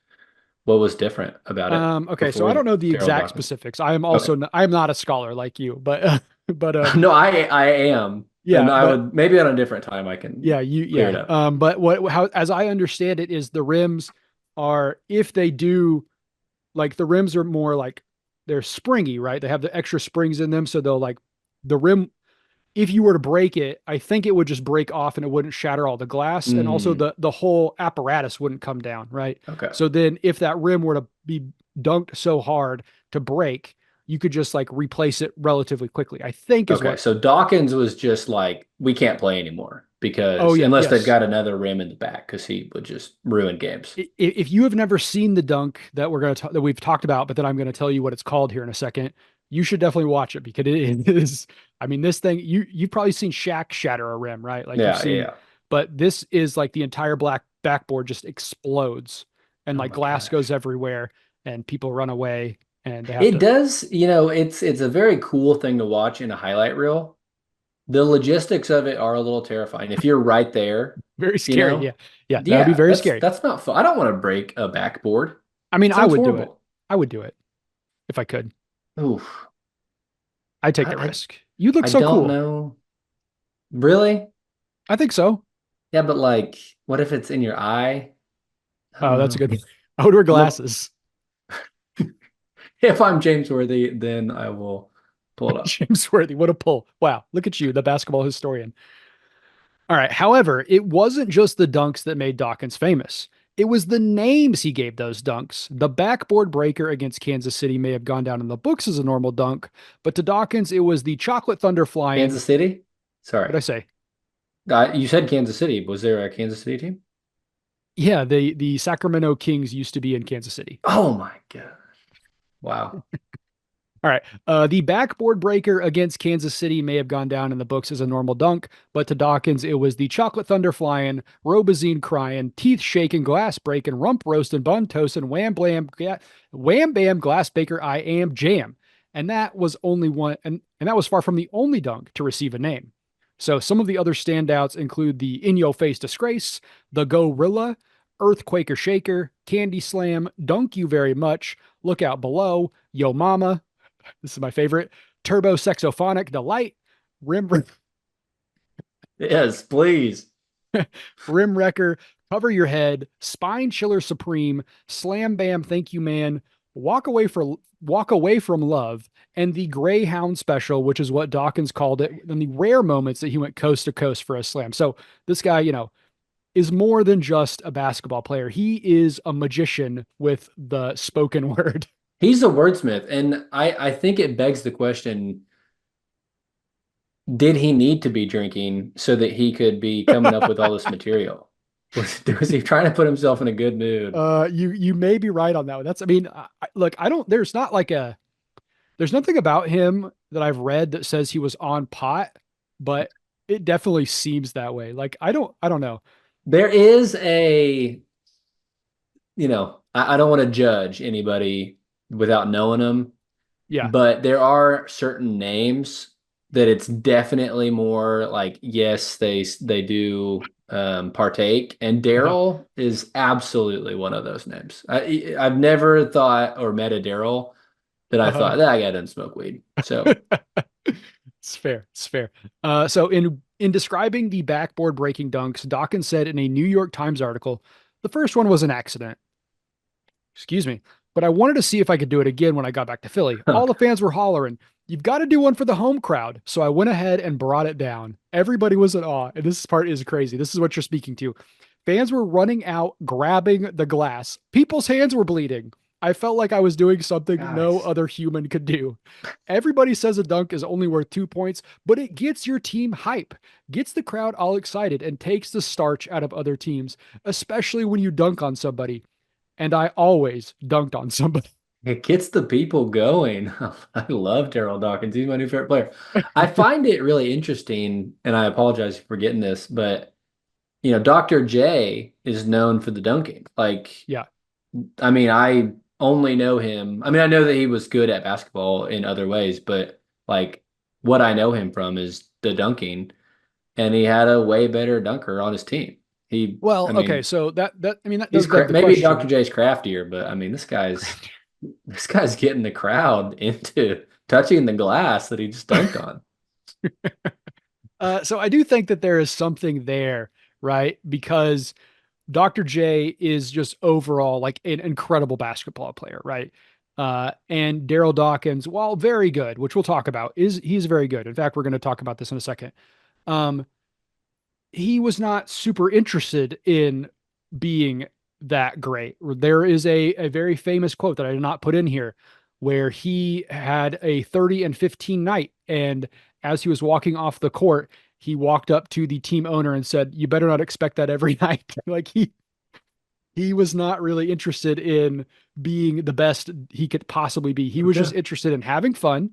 what was different about it okay, so I before don't know the Darryl exact Dawkins? specifics. I am Okay. also I am not a scholar like you, but but No, I am, and yeah, I but would maybe on a different time I yeah, can you clear it yeah. up. But what how as I understand it is the rims are if they do like the rims are more like they're springy, right? They have the extra springs in them, so they'll like the rim. If you were to break it, I think it would just break off and it wouldn't shatter all the glass, and also Mm, the whole apparatus wouldn't come down, right? okay. So then, if that rim were to be dunked so hard to break, you could just like replace it relatively quickly. I think is Okay. what. So Dawkins was just like, we can't play anymore Oh because yeah, unless they've yes. got another rim in the back, because he would just ruin games. If you have never seen the dunk that that we've talked about, but then I'm going to tell you what it's called here in a second, you should definitely watch it because it is. I mean, this thing you've probably seen Shaq shatter a rim, right? Like you've Yeah, seen, yeah. but this is like the entire black backboard just explodes and Oh like my glass goes gosh. everywhere and people run away and they have It to. does, it's a very cool thing to watch in a highlight reel. The logistics of it are a little terrifying. If you're right there, Very you scary. Yeah, know, yeah, that would be yeah, very that's scary. that's not fun. I don't want to break a backboard. I mean, I Sounds would do it. horrible. I would do it if I could. Oof. I'd take the I risk. You look I so don't cool. know. Really? I think so. Yeah, but like, what if it's in your eye? I Oh, don't that's a know. good one. I would wear Look, glasses. if I'm James Worthy, then I will pull it up. James Worthy, what a pull. Wow, look at you, the basketball historian. All right. However, it wasn't just the dunks that made Dawkins famous. It was the names he gave those dunks. The backboard breaker against Kansas City may have gone down in the books as a normal dunk, but to Dawkins, it was the chocolate thunder flying. Kansas City? What did Sorry. I say? You said Kansas City. Was there a Kansas City team? Yeah, the Sacramento Kings used to be in Kansas City. Oh my God. Wow. All right. The backboard breaker against Kansas City may have gone down in the books as a normal dunk, but to Dawkins, it was the chocolate thunder flying, robazine crying, teeth shaking, glass breaking, rump roasting, bun toasting, wham bam, glass baker, I am jam. And that was only one, and that was far from the only dunk to receive a name. So some of the other standouts include the in your face disgrace, the gorilla, earthquaker shaker, candy slam, dunk you very much, look out below, yo mama, this is my favorite. Turbo Sexophonic Delight, Rim Yes, please. Rim Wrecker, Cover Your Head, Spine Chiller Supreme, Slam Bam Thank You Man, Walk Away from Love, and the Greyhound Special, which is what Dawkins called it, in the rare moments that he went coast to coast for a slam. So this guy, is more than just a basketball player. He is a magician with the spoken word. He's a wordsmith, and I think it begs the question, did he need to be drinking so that he could be coming up with all this material? Was he trying to put himself in a good mood? You may be right on that one. That's, I mean, look, I don't. There's nothing about him that I've read that says he was on pot, but it definitely seems that way. Like I don't know. There is I don't want to judge anybody without knowing them, Yeah, but there are certain names that it's definitely more like, yes, they do partake, and uh-huh. Darryl is absolutely one of those names. I've never thought or met a Darryl that I Uh-huh. thought that guy doesn't smoke weed. So It's fair. It's fair. So in describing the backboard breaking dunks, Dawkins said in a New York Times article, the first one was an accident. Excuse me. But I wanted to see if I could do it again when I got back to Philly. All the fans were hollering, "You've got to do one for the home crowd." So I went ahead and brought it down. Everybody was in awe. And this part is crazy. This is what you're speaking to. Fans were running out, grabbing the glass. People's hands were bleeding. I felt like I was doing something no guys, other human could do. Everybody says a dunk is only worth 2 points, but it gets your team hype, gets the crowd all excited, and takes the starch out of other teams, especially when you dunk on somebody, and I always dunked on somebody. it gets the people going. I love Darryl Dawkins. He's my new favorite player. I find it really interesting, and I apologize for getting this, but Dr. J is known for the dunking. Like, Yeah. I mean, I only know him. I mean, I know that he was good at basketball in other ways, but like what I know him from is the dunking, and he had a way better dunker on his team. I Well, okay, mean, so that I mean that does beg the maybe Dr. question. J's craftier, but I mean, this guy's getting the crowd into touching the glass that he just dunked on. So I do think that there is something there, right? Because Dr. J is just overall like an incredible basketball player, right? And Darryl Dawkins, while very good, which we'll talk about, he's very good. In fact, we're going to talk about this in a second. Um, he was not super interested in being that great. There is a very famous quote that I did not put in here where he had a 30 and 15 night. And as he was walking off the court, he walked up to the team owner and said, "You better not expect that every night." Like he was not really interested in being the best he could possibly be. He was Okay. just interested in having fun,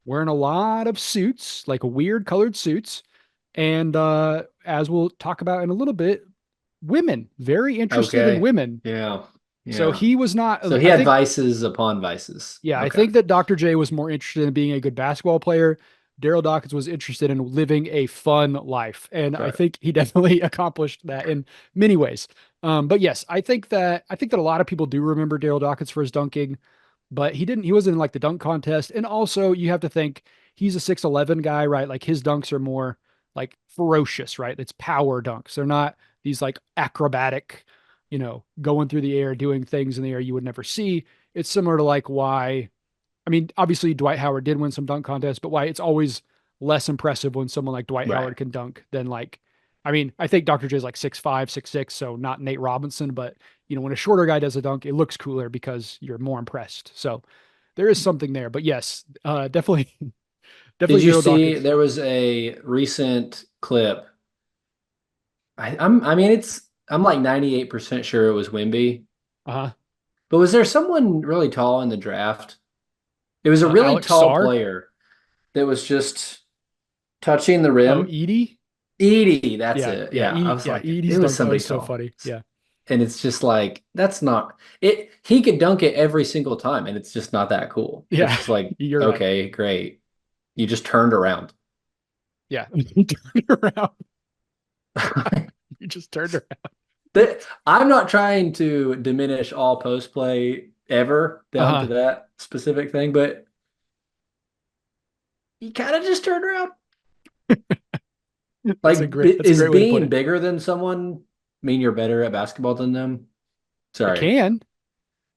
wearing a lot of suits, like weird colored suits, and as we'll talk about in a little bit, women, very interested in Okay. women. Yeah. So Yeah. he was not, So he I had think, vices upon vices. yeah, I Okay. think that Dr. J was more interested in being a good basketball player. Darryl Dawkins was interested in living a fun life. And I Right. think he definitely accomplished that in many ways. But yes, I think that a lot of people do remember Darryl Dawkins for his dunking, but he wasn't in like the dunk contest. And also you have to think he's a 6'11" guy, right? Like his dunks are more like ferocious, right? It's power dunks. They're not these like acrobatic, going through the air, doing things in the air you would never see. It's similar to like why, I mean, obviously Dwight Howard did win some dunk contests, but why it's always less impressive when someone like Dwight Right. Howard can dunk than like, I mean, I think Dr. J is like 6'5", 6'6", so not Nate Robinson, but when a shorter guy does a dunk, it looks cooler because you're more impressed. So there is something there. But yes, definitely, Did definitely you Darryl see Dawkins. there was a recent clip? I mean, I'm like 98% sure it was Wimby, Uh-huh. but was there someone really tall in the draft? It was a really Alex tall Sarr. player that was just touching the Oh, rim. Edie. Edie, that's Yeah, it. yeah, Yeah, I Edie. was Yeah, like, it Edie's was dunk. That somebody was so tall. funny. Yeah, And it's just like, that's not it. He could dunk it every single time, and it's just not that cool. It's yeah, just like, you're right. okay, great. You just turned around. Yeah, you turned around. You just turned around. I'm not trying to diminish all post play ever down to Uh-huh. that specific thing, but you kind of just turned around. That's a Like, great. That's a is great way to put being it. bigger than someone mean you're better at basketball than them? It Sorry. can.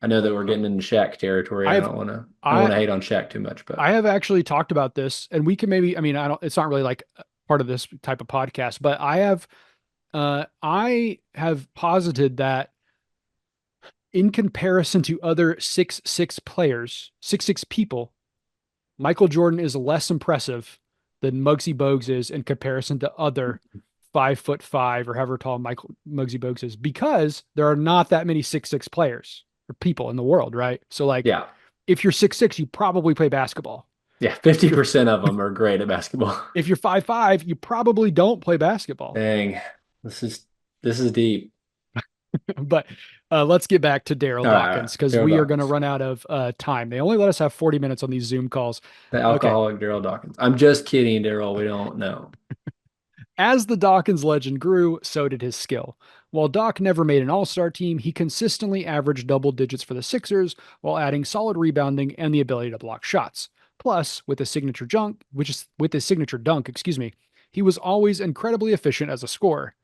I know that we're getting into Shaq territory. I've I don't want I to hate on Shaq too much, but I have actually talked about this, and we can maybe. I mean, I don't. It's not really like part of this type of podcast, but I have posited that in comparison to other 6'6" players, 6'6" people, Michael Jordan is less impressive than Muggsy Bogues is in comparison to other 5'5" or however tall Michael Muggsy Bogues is, because there are not that many 6'6" players or people in the world, right? So like yeah. if you're 6'6", you probably play basketball. Yeah, If you're 50% of them are great at basketball. if you're 5'5", you probably don't play basketball. Dang. This is this is deep. But let's get back to Darryl All right. Dawkins because Daryl we are going to Dawkins. run out of time. They only let us have 40 minutes on these Zoom calls. The Okay. alcoholic Daryl Dawkins. I'm just kidding, Daryl. We don't know. As the Dawkins legend grew, so did his skill. While Doc never made an all-star team, he consistently averaged double digits for the Sixers while adding solid rebounding and the ability to block shots. Plus, with his signature dunk, excuse me, he was always incredibly efficient as a scorer.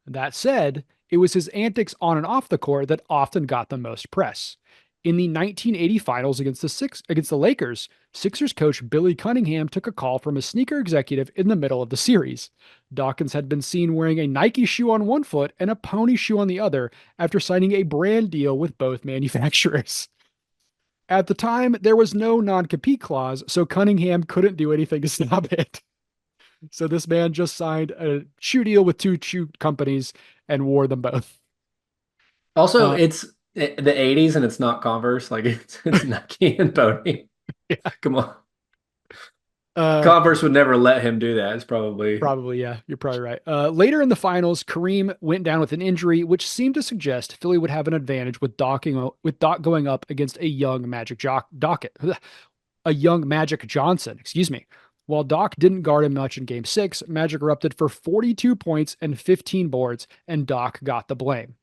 That said, it was his antics on and off the court that often got the most press. In the 1980 finals against the Lakers, Sixers coach Billy Cunningham took a call from a sneaker executive in the middle of the series. Dawkins had been seen wearing a Nike shoe on one foot and a pony shoe on the other after signing a brand deal with both manufacturers. At the time, there was no non-compete clause, so Cunningham couldn't do anything to stop it. So this man just signed a shoe deal with two shoe companies and wore them both. Also, Uh, it's the 80s and it's not Converse. Like it's Nike and Pony. yeah, Come on. uh, Converse would never let him do that. It's probably probably, yeah, you're probably right. Later in the finals, Kareem went down with an injury, which seemed to suggest Philly would have an advantage with Doc going up against a young a young Magic Johnson, excuse me. While Doc didn't guard him much in Game 6, Magic erupted for 42 points and 15 boards, and Doc got the blame.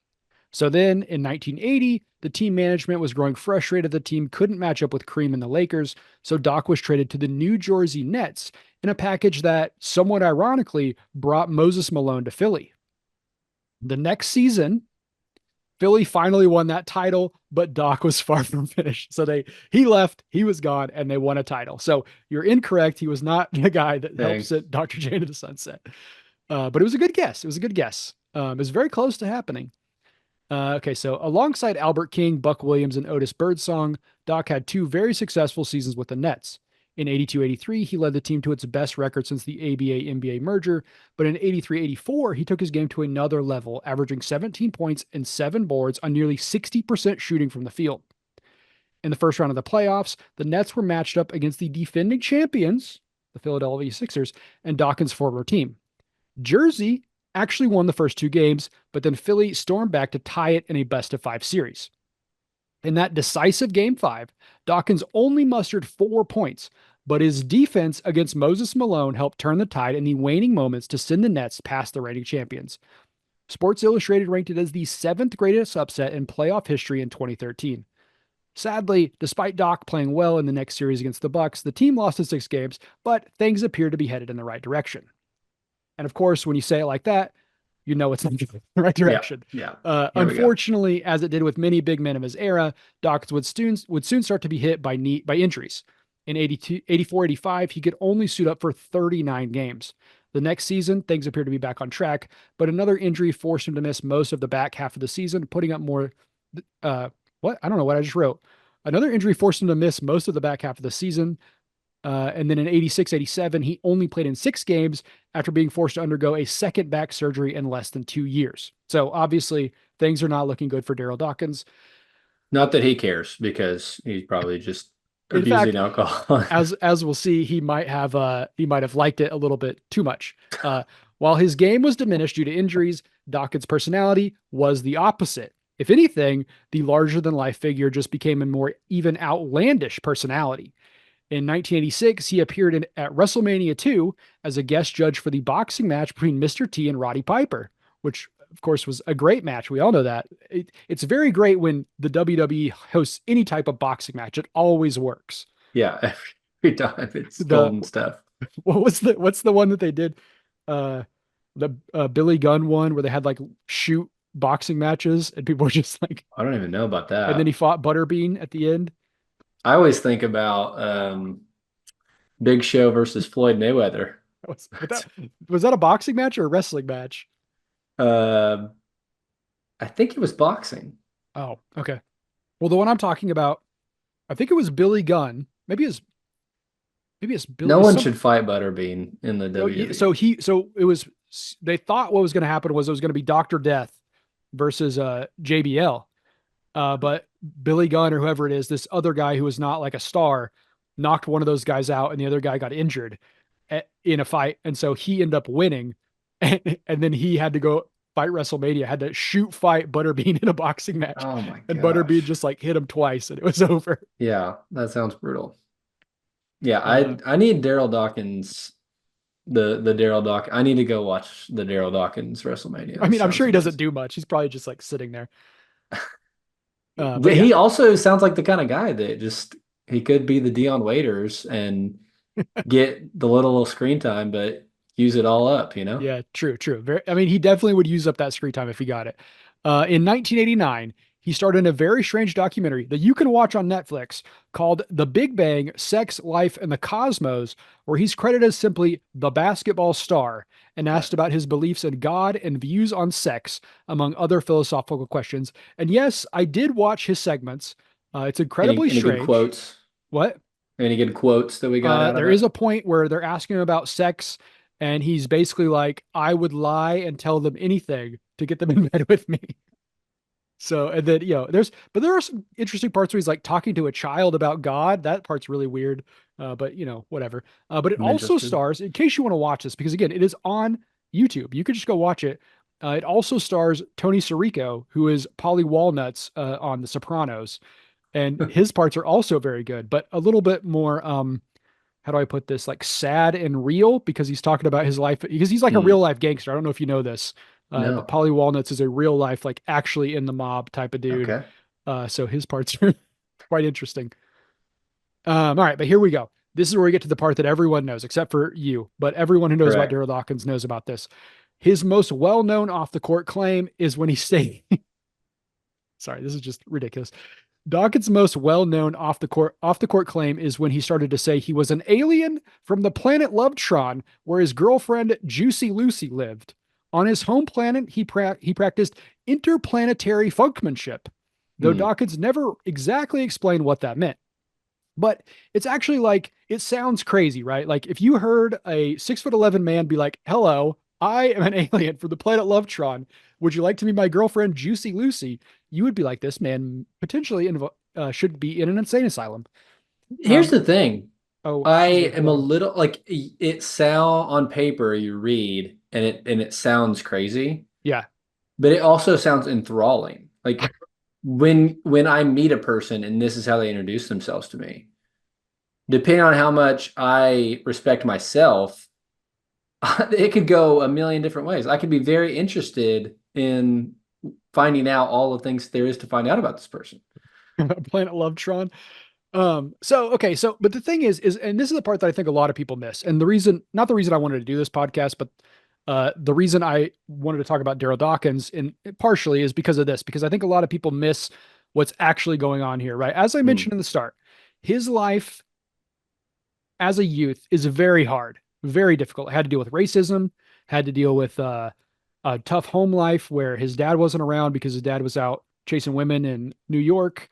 So then in 1980, the team management was growing frustrated the team couldn't match up with Kareem and the Lakers, so Doc was traded to the New Jersey Nets in a package that, somewhat ironically, brought Moses Malone to Philly. The next season, Philly finally won that title, but Doc was far from finished. So he left, he was gone, and they won a title. So you're incorrect. He was not the guy that helped dang. send Dr. J to the sunset. But it was a good guess. It was a good guess. It was very close to happening. Okay, so alongside Albert King, Buck Williams, and Otis Birdsong, Doc had two very successful seasons with the Nets. In 82-83, he led the team to its best record since the ABA-NBA merger, but in 83-84, he took his game to another level, averaging 17 points and 7 boards on nearly 60% shooting from the field. In the first round of the playoffs, the Nets were matched up against the defending champions, the Philadelphia Sixers, and Dawkins' former team. Jersey actually won the first two games, but then Philly stormed back to tie it in a best of 5 series. In that decisive game 5, Dawkins only mustered 4 points, but his defense against Moses Malone helped turn the tide in the waning moments to send the Nets past the reigning champions. Sports Illustrated ranked it as the 7th greatest upset in playoff history in 2013. Sadly, despite Doc playing well in the next series against the Bucks, the team lost in 6 games, but things appear to be headed in the right direction. And of course, when you say it like that, you know it's not going in the right Yeah. direction. Yeah. Here we go. Unfortunately, as it did with many big men of his era, Dawkins would soon start to be hit by injuries. In 84, 85, he could only suit up for 39 games. The next season, things appear to be back on track, but another injury forced him to miss most of the back half of the season, putting up more. What? I don't know what I just wrote. Another injury forced him to miss most of the back half of the season. And then in 86, 87, he only played in 6 games after being forced to undergo a second back surgery in less than 2 years. So obviously, things are not looking good for Darryl Dawkins. Not that he cares because he's probably just In abusing fact, alcohol. as we'll see, he might have liked it a little bit too much. Uh, while his game was diminished due to injuries, Dawkins' personality was the opposite. If anything, the larger than life figure just became a more even outlandish personality. In 1986, he appeared at WrestleMania 2 as a guest judge for the boxing match between Mr. T and Roddy Piper, which of course was a great match. We all know that. It's very great when the WWE hosts any type of boxing match. It always works. Yeah, every time it's The golden stuff. what's the one that they did? Uh, the Billy Gunn one where they had like shoot boxing matches and people were just like, I don't even know about and then he that. fought Butterbean at the end. I always think about Big Show versus Floyd Mayweather. But that was that a boxing match or a wrestling match? Uh, I think it was boxing. Oh, okay. Well, the one I'm talking about, I think it was Billy Gunn. Maybe it's No Billy one some. should fight Butterbean in the WWE. So it was. They thought what was going to happen was it was going to be Doctor Death versus JBL. But Billy Gunn or whoever it is, this other guy who was not like a star, knocked one of those guys out, and the other guy got injured in a fight, and so he ended up winning, and then he had to go fight WrestleMania, had to shoot fight Butterbean in a boxing match, Oh my and Butterbean gosh. just like hit him twice, and it was over. Yeah, that sounds brutal. Yeah, Uh, I need Darryl Dawkins, the Darryl Dawkins. I need to go watch the Darryl Dawkins WrestleMania. I That mean, I'm sounds sure he doesn't amazing. do much. He's probably just like sitting there. But Yeah, yeah, he also sounds like the kind of guy that just he could be the Dion Waiters and get the little screen time, but use it all up, you know? yeah, true, true. I mean, he definitely would use up that screen time if he got it. In 1989, he starred in a very strange documentary that you can watch on Netflix called The Big Bang, Sex, Life, and the Cosmos, where he's credited as simply the basketball star and asked about his beliefs in God and views on sex, among other philosophical questions. And yes, I did watch his segments. It's incredibly Any good strange. quotes? What? Any good quotes that we got out of There is it? a point where they're asking him about sex, and he's basically like, "I would lie and tell them anything to get them in bed with me." So, and then but there are some interesting parts where he's like talking to a child about God. That part's really weird, but whatever. But it I'm also interested. stars, in case you want to watch this, because again, it is on YouTube. You could just go watch it. It also stars Tony Sirico, who is Polly Walnuts on The Sopranos, and his parts are also very good, but a little bit more how do I put this? Like sad and real because he's talking about his life because he's like a real Hmm. life gangster. I don't know if you know this, but No. Polly Walnuts is a real life, like actually in the mob type of dude. Okay. So his parts are quite interesting. All right, but here we go. This is where we get to the part that everyone knows, except for you, but everyone who knows about Correct. Darryl Dawkins knows about this. His most well-known off-the-court claim is when he stayed. Sorry, this is just ridiculous. Dawkins' most well-known off the court claim is when he started to say he was an alien from the planet Lovetron, where his girlfriend Juicy Lucy lived. On his home planet, he practiced interplanetary funkmanship, though Hmm. Dawkins never exactly explained what that meant. But it's actually like it sounds crazy, right? Like if you heard a 6'11" man be like, "Hello, I am an alien from the planet Lovetron. Would you like to be my girlfriend, Juicy Lucy?" You would be like, "This man potentially should be in an insane asylum." Here's Um, the thing. oh, I excuse me. am a Hello. little like it sound on paper you read and it sounds crazy, Yeah. but it also sounds enthralling. Like when I meet a person and this is how they introduce themselves to me, depending on how much I respect myself, it could go a million different ways. I could be very interested in finding out all the things there is to find out about this person. Planet Lovetron. But the thing is, and this is the part that I think a lot of people miss. And the reason, not the reason I wanted to do this podcast, but the reason I wanted to talk about Darryl Dawkins in partially is because of this, because I think a lot of people miss what's actually going on here, right? As I Hmm. mentioned in the start, his life as a youth is very hard. very difficult. Had to deal with racism, had to deal with a tough home life where his dad wasn't around because his dad was out chasing women in New York.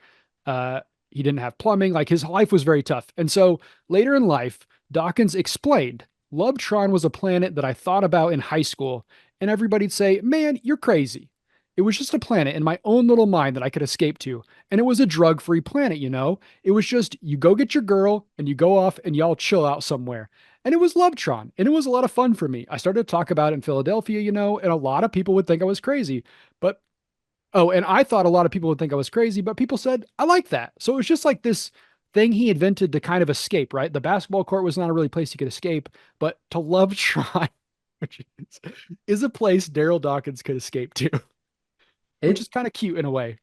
Uh, he didn't have plumbing. Like his life was very tough. And so later in life, Dawkins explained Lobtron was a planet that I thought about in high school, and everybody'd say, "Man, you're crazy." It was just a planet in my own little mind that I could escape to. And it was a drug free planet, you know? It was just you go get your girl and you go off and y'all chill out somewhere. And it was Lobtron. And it was a lot of fun for me. I started to talk about it in Philadelphia, you know, and a lot of people would think I was crazy. But, oh, and I thought a lot of people would think I was crazy, but people said, I like that. So it was just like this thing he invented to kind of escape, right? The basketball court was not a really place he could escape, but to Lobtron, which is a place Darryl Dawkins could escape to, which is It, kind of cute in a way.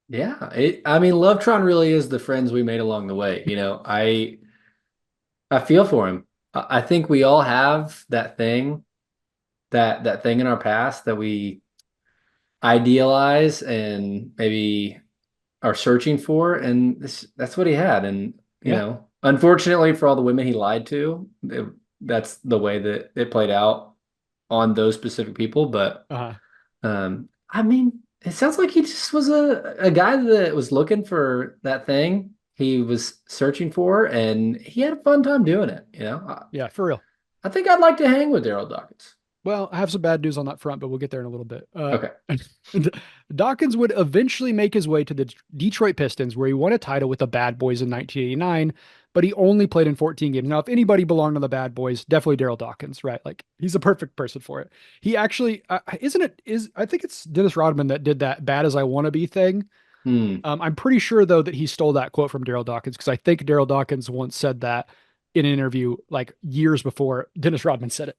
yeah, I mean, Lovetron really is the friends we made along the way. I feel for him. I think we all have that thing, that thing in our past that we idealize and maybe are searching for, and that's what he had. And Yeah. unfortunately for all the women he lied to, that's the way that it played out on those specific people. But Uh, I mean, it sounds like he just was a guy that was looking for that thing he was searching for, and he had a fun time doing it. yeah, for real. I think I'd like to hang with Darryl Dawkins. Well, I have some bad news on that front, but we'll get there in a little bit. Okay. Dawkins would eventually make his way to the Detroit Pistons, where he won a title with the Bad Boys in 1989, but he only played in 14 games. Now, if anybody belonged on the Bad Boys, definitely Darryl Dawkins, right? Like he's a perfect person for it. He actually, isn't it? Is I think it's Dennis Rodman that did that "bad as I want to be" thing. Hmm. I'm pretty sure though that he stole that quote from Darryl Dawkins because I think Darryl Dawkins once said that in an interview like years before Dennis Rodman said it.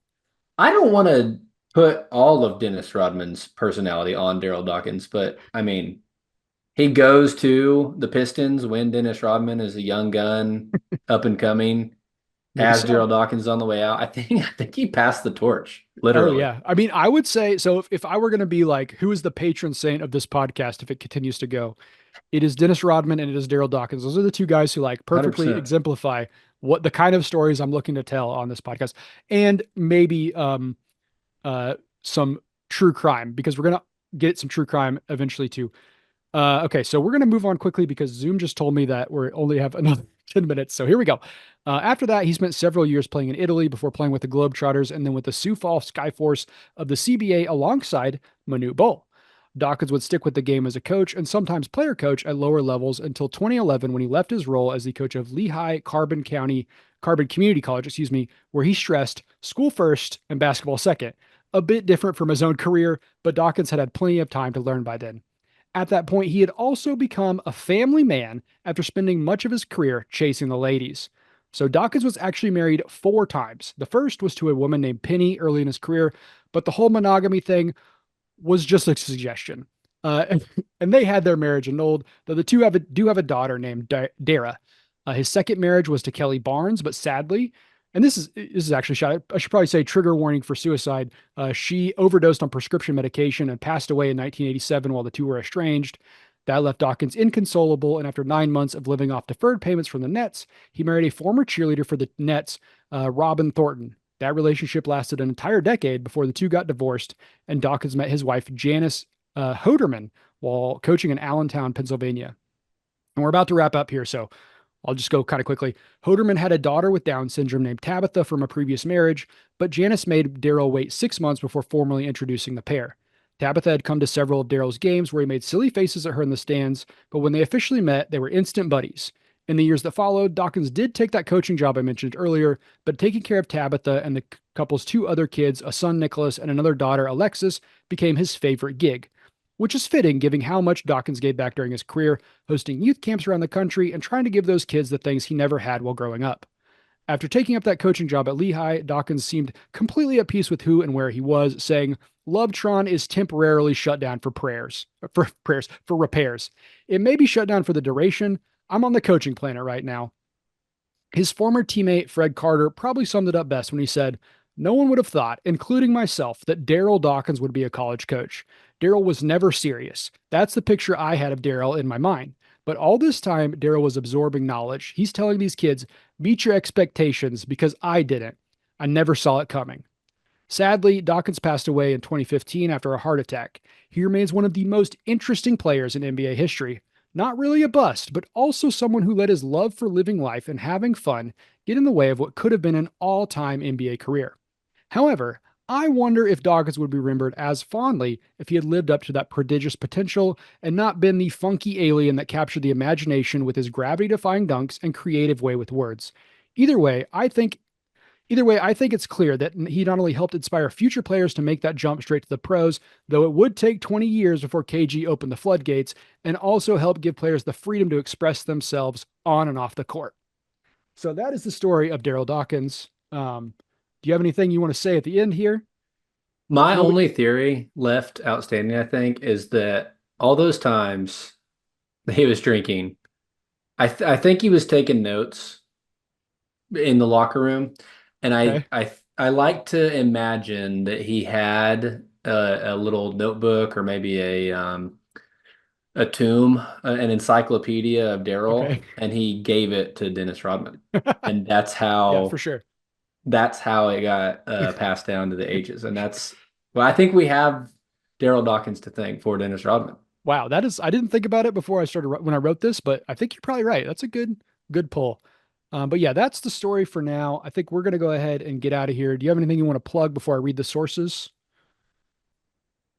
I don't want to put all of Dennis Rodman's personality on Darryl Dawkins, but I mean, he goes to the Pistons when Dennis Rodman is a young gun, up and coming, Maybe as so. Darryl Dawkins on the way out. I think he passed the torch, Oh literally. yeah. I mean, I would say so if I were going to be like, who is the patron saint of this podcast if it continues to go, it is Dennis Rodman and it is Darryl Dawkins. Those are the two guys who like perfectly 100%. exemplify what the kind of stories I'm looking to tell on this podcast. And maybe uh some true crime because we're gonna get some true crime eventually too. Okay, so we're going to move on quickly because Zoom just told me that we only have another 10 minutes. So here we go. After that, he spent several years playing in Italy before playing with the Globetrotters and then with the Sioux Falls Skyforce of the CBA alongside Manute Bol. Dawkins would stick with the game as a coach and sometimes player coach at lower levels until 2011 when he left his role as the coach of Lehigh Carbon Community College, excuse me, where he stressed school first and basketball second. A bit different from his own career, but Dawkins had plenty of time to learn by then. At that point, he had also become a family man after spending much of his career chasing the ladies. So Dawkins was actually married 4 times. The first was to a woman named Penny early in his career, but the whole monogamy thing was just a suggestion. And they had their marriage annulled, though the two do have a daughter named Dara. His second marriage was to Kelly Barnes, but sadly, and this is actually I should probably say trigger warning for suicide. She overdosed on prescription medication and passed away in 1987 while the two were estranged. That left Dawkins inconsolable, and after 9 months of living off deferred payments from the Nets, he married a former cheerleader for the Nets, Robin Thornton. That relationship lasted an entire decade before the two got divorced, and Dawkins met his wife, Janice Hoderman, while coaching in Allentown, Pennsylvania. And we're about to wrap up here, so I'll just go kind of quickly. Hoderman had a daughter with Down syndrome named Tabitha from a previous marriage, but Janice made Darryl wait 6 months before formally introducing the pair. Tabitha had come to several of Darryl's games where he made silly faces at her in the stands, but when they officially met, they were instant buddies. In the years that followed, Dawkins did take that coaching job I mentioned earlier, but taking care of Tabitha and the couple's 2 other kids, a son Nicholas and another daughter Alexis, became his favorite gig, which is fitting given how much Dawkins gave back during his career, hosting youth camps around the country and trying to give those kids the things he never had while growing up. After taking up that coaching job at Lehigh, Dawkins seemed completely at peace with who and where he was, saying, Lovetron is temporarily shut down for repairs. It may be shut down for the duration. I'm on the coaching planet right now. His former teammate, Fred Carter, probably summed it up best when he said, No one would have thought, including myself, that Darryl Dawkins would be a college coach. Darryl was never serious. That's the picture I had of Darryl in my mind. But all this time, Darryl was absorbing knowledge. He's telling these kids, meet your expectations because I didn't. I never saw it coming. Sadly, Dawkins passed away in 2015 after a heart attack. He remains one of the most interesting players in NBA history. Not really a bust, but also someone who let his love for living life and having fun get in the way of what could have been an all time NBA career. However, I wonder if Dawkins would be remembered as fondly if he had lived up to that prodigious potential and not been the funky alien that captured the imagination with his gravity defying dunks and creative way with words. Either way, I think it's clear that he not only helped inspire future players to make that jump straight to the pros, though it would take 20 years before KG opened the floodgates, and also helped give players the freedom to express themselves on and off the court. So that is the story of Darryl Dawkins. Do you have anything you want to say at the end here? My Nobody. only theory left outstanding, I think, is that all those times that he was drinking, I think he was taking notes in the locker room, and Okay. I like to imagine that he had a little notebook or maybe a tome, an encyclopedia of Daryl, Okay. and he gave it to Dennis Rodman, and Yeah, for sure. that's how it got passed down to the ages, and that's well, I think we have Darryl Dawkins to thank for Dennis Rodman. Wow, that is. I didn't think about it before I started when I wrote this, but I think you're probably right. That's a good pull. But yeah, that's the story for now. I think we're gonna go ahead and get out of here. Do you have anything you want to plug before I read the sources?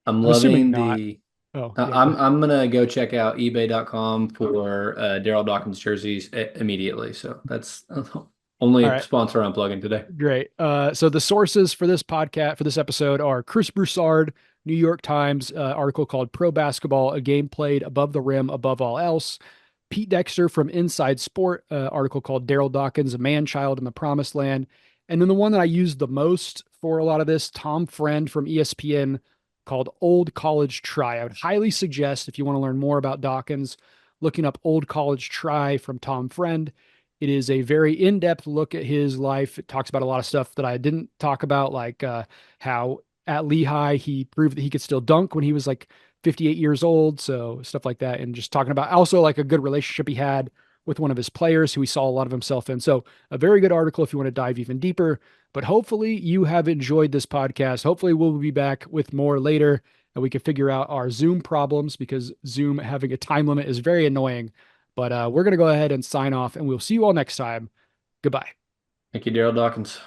I'm I'm assuming loving not. the. Oh, yeah, go ahead. I'm gonna go check out eBay.com for Darryl Dawkins jerseys immediately. So that's All only right. sponsor I'm plugging today. Great. So the sources for this podcast, for this episode, are Chris Broussard, New York Times article called "Pro Basketball: A Game Played Above the Rim, Above All Else." Pete Dexter from Inside Sport article called "Darryl Dawkins: A Man Child in the Promised Land," and then the one that I used the most for a lot of this, Tom Friend from ESPN, called "Old College Try." I would highly suggest if you want to learn more about Dawkins, looking up "Old College Try" from Tom Friend. It is a very in-depth look at his life. It talks about a lot of stuff that I didn't talk about, like how at Lehigh he proved that he could still dunk when he was like 58 years old. So stuff like that, and just talking about also like a good relationship he had with one of his players who he saw a lot of himself in. So a very good article if you want to dive even deeper. But hopefully you have enjoyed this podcast. Hopefully we'll be back with more later and we can figure out our Zoom problems because Zoom having a time limit is very annoying. But we're going to go ahead and sign off, and we'll see you all next time. Goodbye. Thank you, Darryl Dawkins.